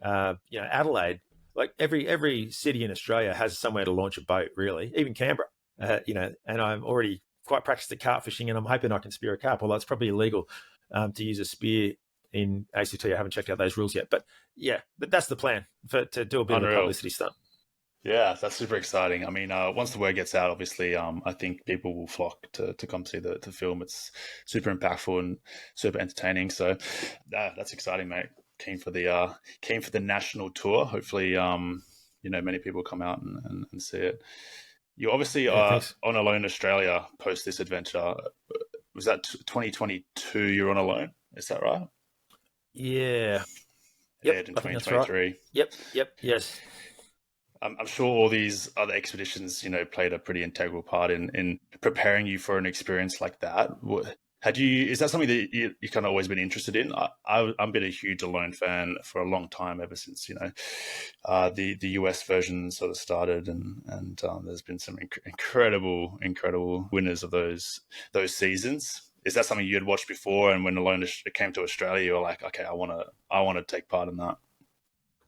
S2: Adelaide. Like every city in Australia has somewhere to launch a boat, really, even Canberra, and I'm already quite practiced at carp fishing, and I'm hoping I can spear a carp, although it's probably illegal to use a spear in ACT. I haven't checked out those rules yet, but that's the plan to do a bit of a publicity stunt.
S1: Yeah, that's super exciting. I mean, once the word gets out, obviously, I think people will flock to come see the film. It's super impactful and super entertaining. So that's exciting, mate. Keen for the national tour. Hopefully, many people come out and see it. You obviously are on Alone Australia post this adventure. Was that 2022? You're on Alone, is that right?
S2: Yeah.
S1: Yep, in 2023.
S2: Right. Yep. Yes.
S1: I'm sure all these other expeditions, played a pretty integral part in preparing you for an experience like that. Is that something that you kind of always been interested in? I've been a huge Alone fan for a long time, ever since the US version sort of started, and there's been some incredible winners of those seasons. Is that something you had watched before, and when Alone came to Australia, you were like, okay, I want to take part in that?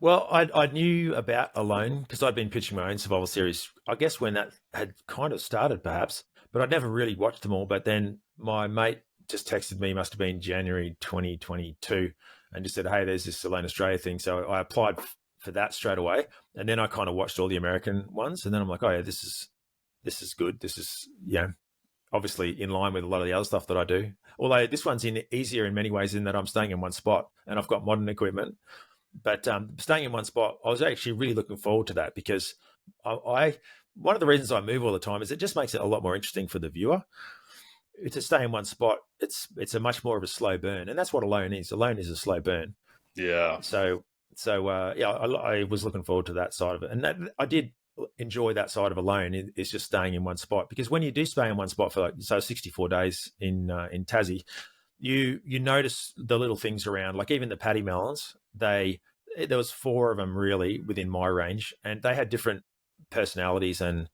S2: Well, I knew about Alone because I'd been pitching my own survival series, I guess, when that had kind of started, perhaps, but I'd never really watched them all. But then my mate just texted me, must have been January 2022, and just said, hey, there's this Alone Australia thing. So I applied for that straight away. And then I kind of watched all the American ones. And then I'm like, oh, yeah, this this is good. This is, obviously in line with a lot of the other stuff that I do. Although this one's easier in many ways in that I'm staying in one spot and I've got modern equipment. But staying in one spot, I was actually really looking forward to that because I one of the reasons I move all the time is it just makes it a lot more interesting for the viewer. To stay in one spot, it's a much more of a slow burn, and that's what alone is. Alone is a slow burn.
S1: Yeah.
S2: I was looking forward to that side of it, and I did enjoy that side of alone. Is just staying in one spot, because when you do stay in one spot for 64 days in Tassie, you notice the little things around, like even the paddy melons. There was 4 of them really within my range, and they had different personalities, and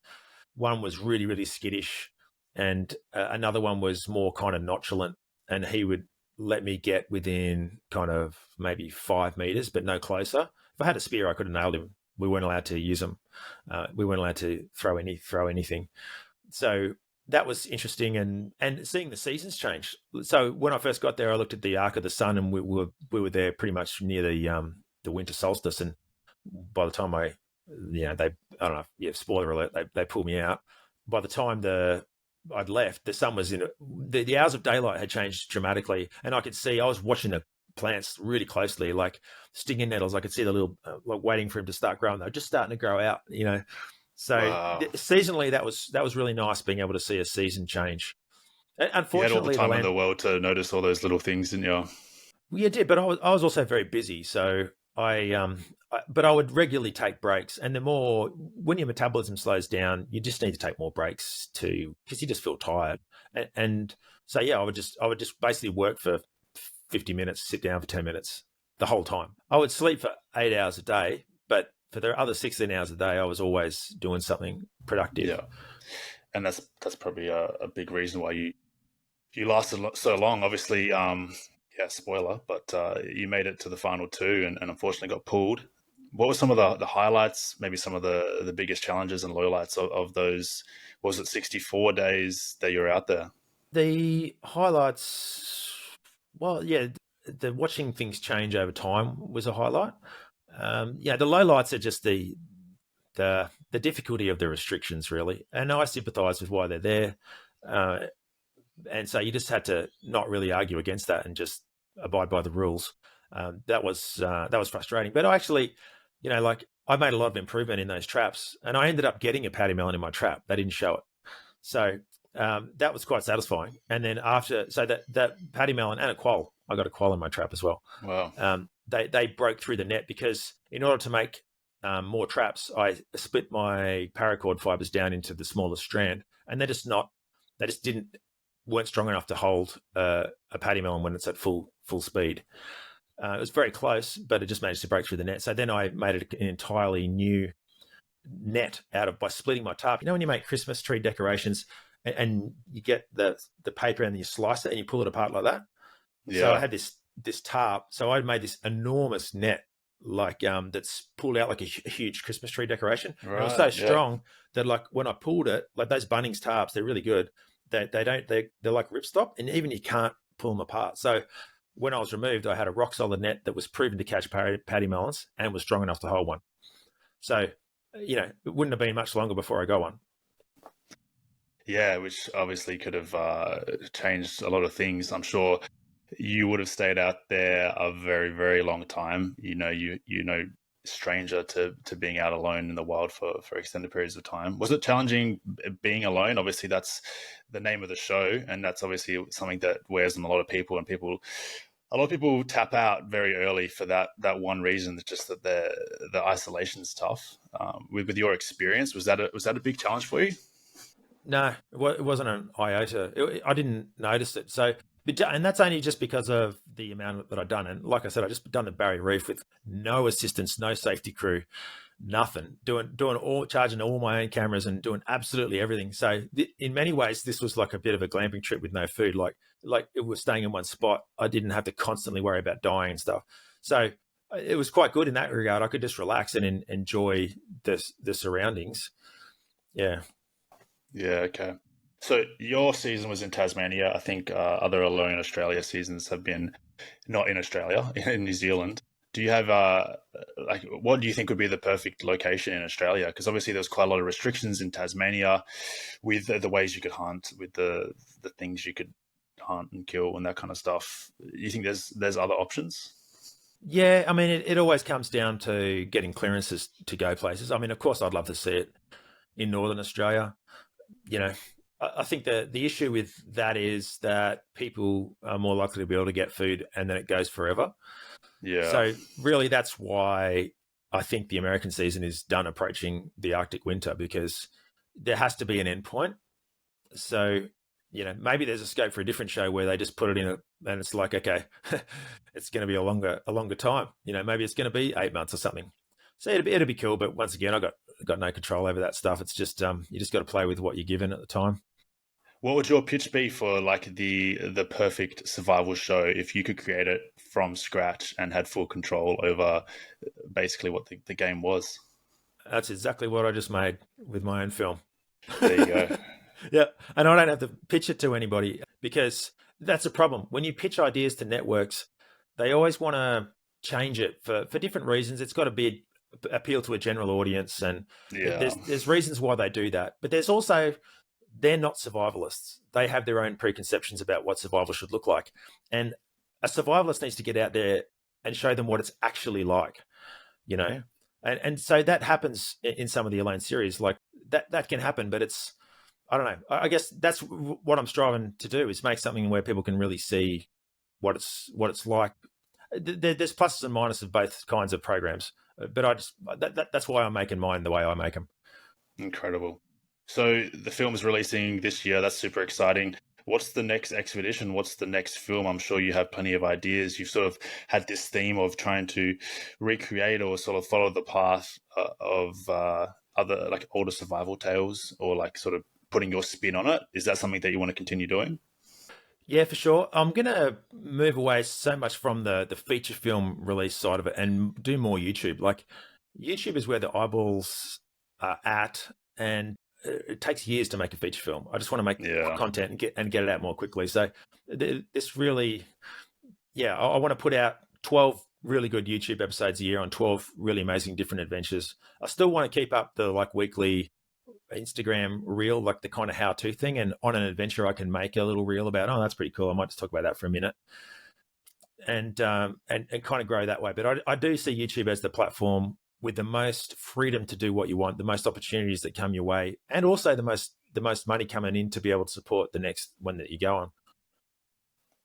S2: one was really, really skittish, and another one was more kind of nonchalant, and he would let me get within kind of maybe 5 meters, but no closer. If I had a spear, I could have nailed him. We weren't allowed to use them. We weren't allowed to throw anything. So that was interesting, and seeing the seasons change. So when I first got there, I looked at the arc of the sun, and we were there pretty much near the winter solstice. And by the time I don't know, spoiler alert, they pulled me out. By the time I'd left, the sun was the hours of daylight had changed dramatically, and I could see, I was watching the plants really closely, like stinging nettles. I could see the little like waiting for him to start growing. They're just starting to grow out, So
S1: Wow.
S2: seasonally, that was really nice, being able to see a season change. Unfortunately,
S1: you had all the time in the world to notice all those little things, didn't you?
S2: Yeah, I did, but I was also very busy, so but I would regularly take breaks, and when your metabolism slows down, you just need to take more breaks because you just feel tired, and so I would just basically work for 50 minutes, sit down for 10 minutes the whole time. I would sleep for 8 hours a day, but for the other 16 hours a day, I was always doing something productive.
S1: Yeah, and that's probably a big reason why you lasted so long. Obviously, spoiler, but you made it to the final 2 and unfortunately got pulled. What were some of the highlights, maybe some of the biggest challenges and lowlights of those, was it 64 days that you were out there?
S2: The highlights, well, yeah, the watching things change over time was a highlight. The lowlights are just the difficulty of the restrictions, really. And I sympathise with why they're there. And so you just had to not really argue against that and just abide by the rules. That was frustrating. But I actually, I made a lot of improvement in those traps, and I ended up getting a paddy melon in my trap. They didn't show it. So that was quite satisfying. And then that paddy melon and a quoll, I got a quoll in my trap as well.
S1: Wow.
S2: They broke through the net, because in order to make more traps, I split my paracord fibers down into the smallest strand, and they just weren't strong enough to hold a paddy melon when it's at full speed. It was very close, but it just managed to break through the net. So then I made it an entirely new net by splitting my tarp. When you make Christmas tree decorations and you get the paper and then you slice it and you pull it apart like that. Yeah. So I had this tarp. So I made this enormous net, that's pulled out like a huge Christmas tree decoration. Right, and it was so strong that when I pulled it, like those Bunnings tarps, they're really good. They're like ripstop, and even you can't pull them apart. So when I was removed, I had a rock solid net that was proven to catch paddy melons and was strong enough to hold one. So, it wouldn't have been much longer before I got one.
S1: Yeah, which obviously could have changed a lot of things. I'm sure you would have stayed out there a very, very long time. Stranger to being out alone in the wild for extended periods of time. Was it challenging being alone? Obviously, that's the name of the show, and that's obviously something that wears on a lot of people, and a lot of people tap out very early for that one reason, just that the isolation is tough. With your experience, was that a big challenge for you?
S2: No, it wasn't an iota. I didn't notice it. So, and that's only just because of the amount that I'd done. And like I said, I just done the Barrier Reef with no assistance, no safety crew, nothing. Charging all my own cameras and doing absolutely everything. So in many ways, this was like a bit of a glamping trip with no food. Like it was staying in one spot. I didn't have to constantly worry about dying and stuff. So it was quite good in that regard. I could just relax and enjoy the surroundings. Yeah.
S1: Yeah. Okay. So your season was in Tasmania. I think other Alone Australia seasons have been not in Australia, in New Zealand. Do you have like, what do you think would be the perfect location in Australia? Because obviously there's quite a lot of restrictions in Tasmania with the ways you could hunt, with the things you could hunt and kill and that kind of stuff. You think there's other options?
S2: Yeah, I mean, it always comes down to getting clearances to go places. I mean, of course, I'd love to see it in Northern Australia. You know, I think the issue with that is that people are more likely to be able to get food and then it goes forever.
S1: Yeah,
S2: So really, that's why I think the American season is done approaching the Arctic winter, because there has to be an endpoint. So, maybe there's a scope for a different show where they just put it in and it's like, okay, it's going to be a longer time. Maybe it's going to be 8 months or something. So it'd be cool. But once again, I got no control over that stuff. It's just you just got to play with what you're given at the time.
S1: what would your pitch be for like the perfect survival show if you could create it from scratch and had full control over basically what the game was?
S2: That's exactly what I just made with my own film.
S1: There you go.
S2: Yeah, and I don't have to pitch it to anybody, because that's a problem. When you pitch ideas to networks, they always want to change it for different reasons. It's got to be appeal to a general audience, and
S1: Yeah,
S2: there's reasons why they do that. But there's also, they're not survivalists. They have their own preconceptions about what survival should look like, and a survivalist needs to get out there and show them what it's actually like. You know, and so that happens in some of the Elaine series. Like that can happen, but it's, I don't know. I guess that's what I'm striving to do, is make something where people can really see what it's like. There's pluses and minuses of both kinds of programs, but that's why I'm making mine the way I make them.
S1: incredible. So the film is releasing this year. That's super exciting. What's the next expedition? What's the next film? I'm sure you have plenty of ideas. You've sort of had this theme of trying to recreate or sort of follow the path of other like older survival tales, or like sort of putting your spin on it. Is that something that you want to continue doing?
S2: Yeah, for sure. I'm gonna move away so much from the feature film release side of it and do more YouTube. Like, YouTube is where the eyeballs are at, and it takes years to make a feature film. I just want to make
S1: Yeah.
S2: content and get it out more quickly. So this really, yeah, I want to put out 12 really good YouTube episodes a year on 12 really amazing different adventures. I still want to keep up the like weekly Instagram reel, like the kind of how-to thing. And on an adventure, I can make a little reel about, oh, that's pretty cool. I might just talk about that for a minute, and kind of grow that way. But I do see YouTube as the platform with the most freedom to do what you want, the most opportunities that come your way, and also the most money coming in to be able to support the next one that you go on.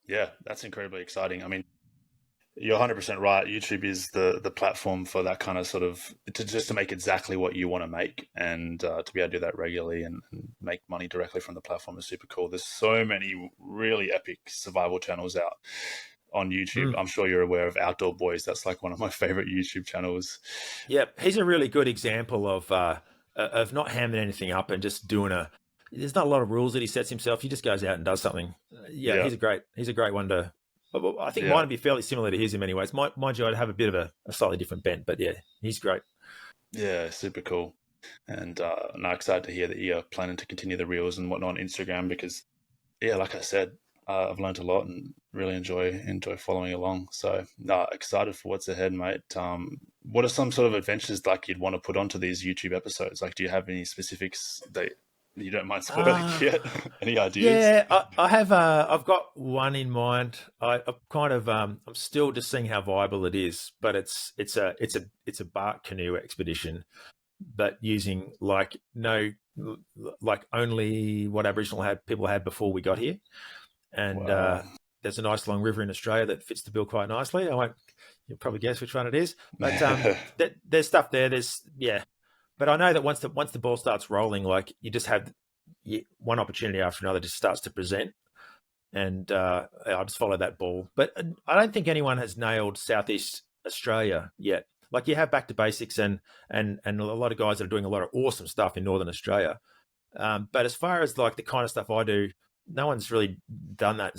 S1: Yeah, that's incredibly exciting. I mean, you're 100% right. YouTube is the platform for that kind of sort of to make exactly what you want to make, and to be able to do that regularly and make money directly from the platform is super cool. There's so many really epic survival channels out on YouTube.
S2: Mm.
S1: I'm sure you're aware of Outdoor Boys. That's like one of my favorite YouTube channels.
S2: Yeah, he's a really good example of not hamming anything up and just doing a. There's not a lot of rules that he sets himself. He just goes out and does something. Yeah,
S1: Yeah,
S2: he's a great one to. I think
S1: yeah,
S2: mine would be fairly similar to his in many ways. Mind you, I'd have a bit of a slightly different bent, but yeah, he's great.
S1: yeah, super cool. And I'm excited to hear that you're planning to continue the reels and whatnot on Instagram because yeah, like I said, I've learned a lot and really enjoy following along. So, no, excited for what's ahead, mate. What are some sort of adventures like you'd want to put onto these YouTube episodes? Like, do you have any specifics that you don't mind spoiling
S2: Uh,
S1: yet? Any ideas?
S2: yeah, I have. I've got one in mind. I kind of. I'm still just seeing how viable it is, but it's a bark canoe expedition, but using like no, like only what Aboriginal people had before we got here. And
S1: Wow.
S2: there's a nice long river in Australia that fits the bill quite nicely. I won't. You'll probably guess which one it is, but there's stuff there. Yeah, but I know that once the ball starts rolling, like you just have one opportunity after another just starts to present, and I'll just follow that ball. But I don't think anyone has nailed Southeast Australia yet. Like, you have back to basics, and a lot of guys that are doing a lot of awesome stuff in Northern Australia. But as far as like the kind of stuff I do, no one's really done that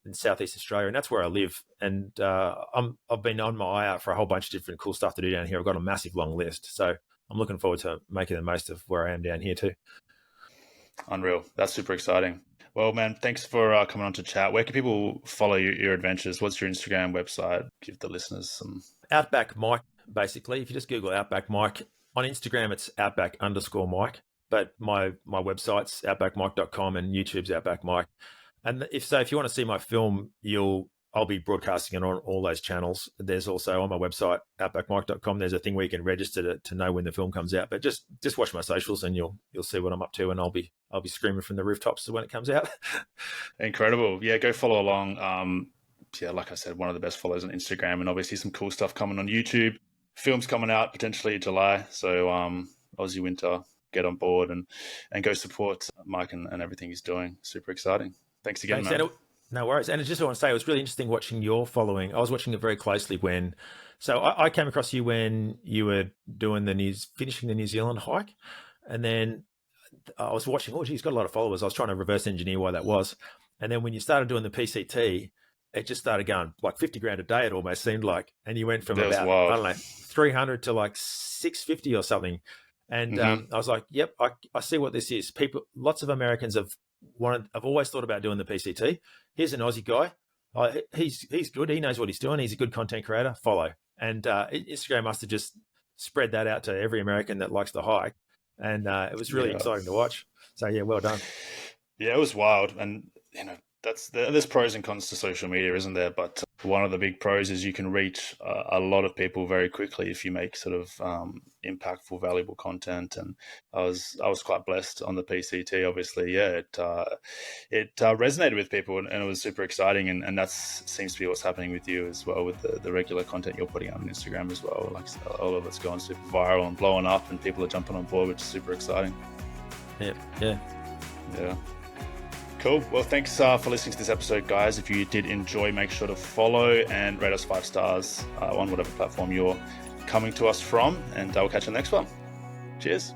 S2: in Southeast Australia, and that's where I live. And I've been on my eye out for a whole bunch of different cool stuff to do down here. I've got a massive long list, so I'm looking forward to making the most of where I am down here too.
S1: Unreal. That's super exciting. Well, man, thanks for coming on to chat. Where can people follow your adventures? What's your Instagram website? Give the listeners some.
S2: Outback Mike, basically. If you just Google Outback Mike, on Instagram, it's Outback_Mike. But my website's outbackmike.com and YouTube's Outback Mike. And if you want to see my film, I'll be broadcasting it on all those channels. There's also on my website, outbackmike.com, there's a thing where you can register to know when the film comes out. But just watch my socials and you'll see what I'm up to, and I'll be screaming from the rooftops when it comes out.
S1: Incredible. Yeah, go follow along. Like I said, one of the best follows on Instagram, and obviously some cool stuff coming on YouTube. Films coming out potentially July. So Aussie Winter, get on board and go support Mike and everything he's doing. Super exciting. Thanks again, man.
S2: No worries. And I just want to say, it was really interesting watching your following. I was watching it very closely so I came across you when you were finishing the New Zealand hike. And then I was watching, he's got a lot of followers. I was trying to reverse engineer why that was. And then when you started doing the PCT, it just started going like 50 grand a day, it almost seemed like. And you went from about, I don't know, 300 to like 650 or something. And I was like, yep, I see what this is. Lots of Americans have always thought about doing the PCT. Here's an Aussie guy. He's good. He knows what he's doing. He's a good content creator. Follow. And Instagram must have just spread that out to every American that likes to hike. And it was really exciting to watch. So yeah, well done.
S1: Yeah, it was wild. And there's pros and cons to social media, isn't there? But one of the big pros is you can reach a lot of people very quickly if you make sort of impactful, valuable content. And I was quite blessed on the PCT. Obviously, yeah, it resonated with people, and it was super exciting. And that seems to be what's happening with you as well, with the regular content you're putting out on Instagram as well. Like all of it's going super viral and blowing up, and people are jumping on board, which is super exciting.
S2: Yeah.
S1: Cool. Well, thanks for listening to this episode, guys. If you did enjoy, make sure to follow and rate us 5 stars on whatever platform you're coming to us from, and I'll catch you on the next one. Cheers.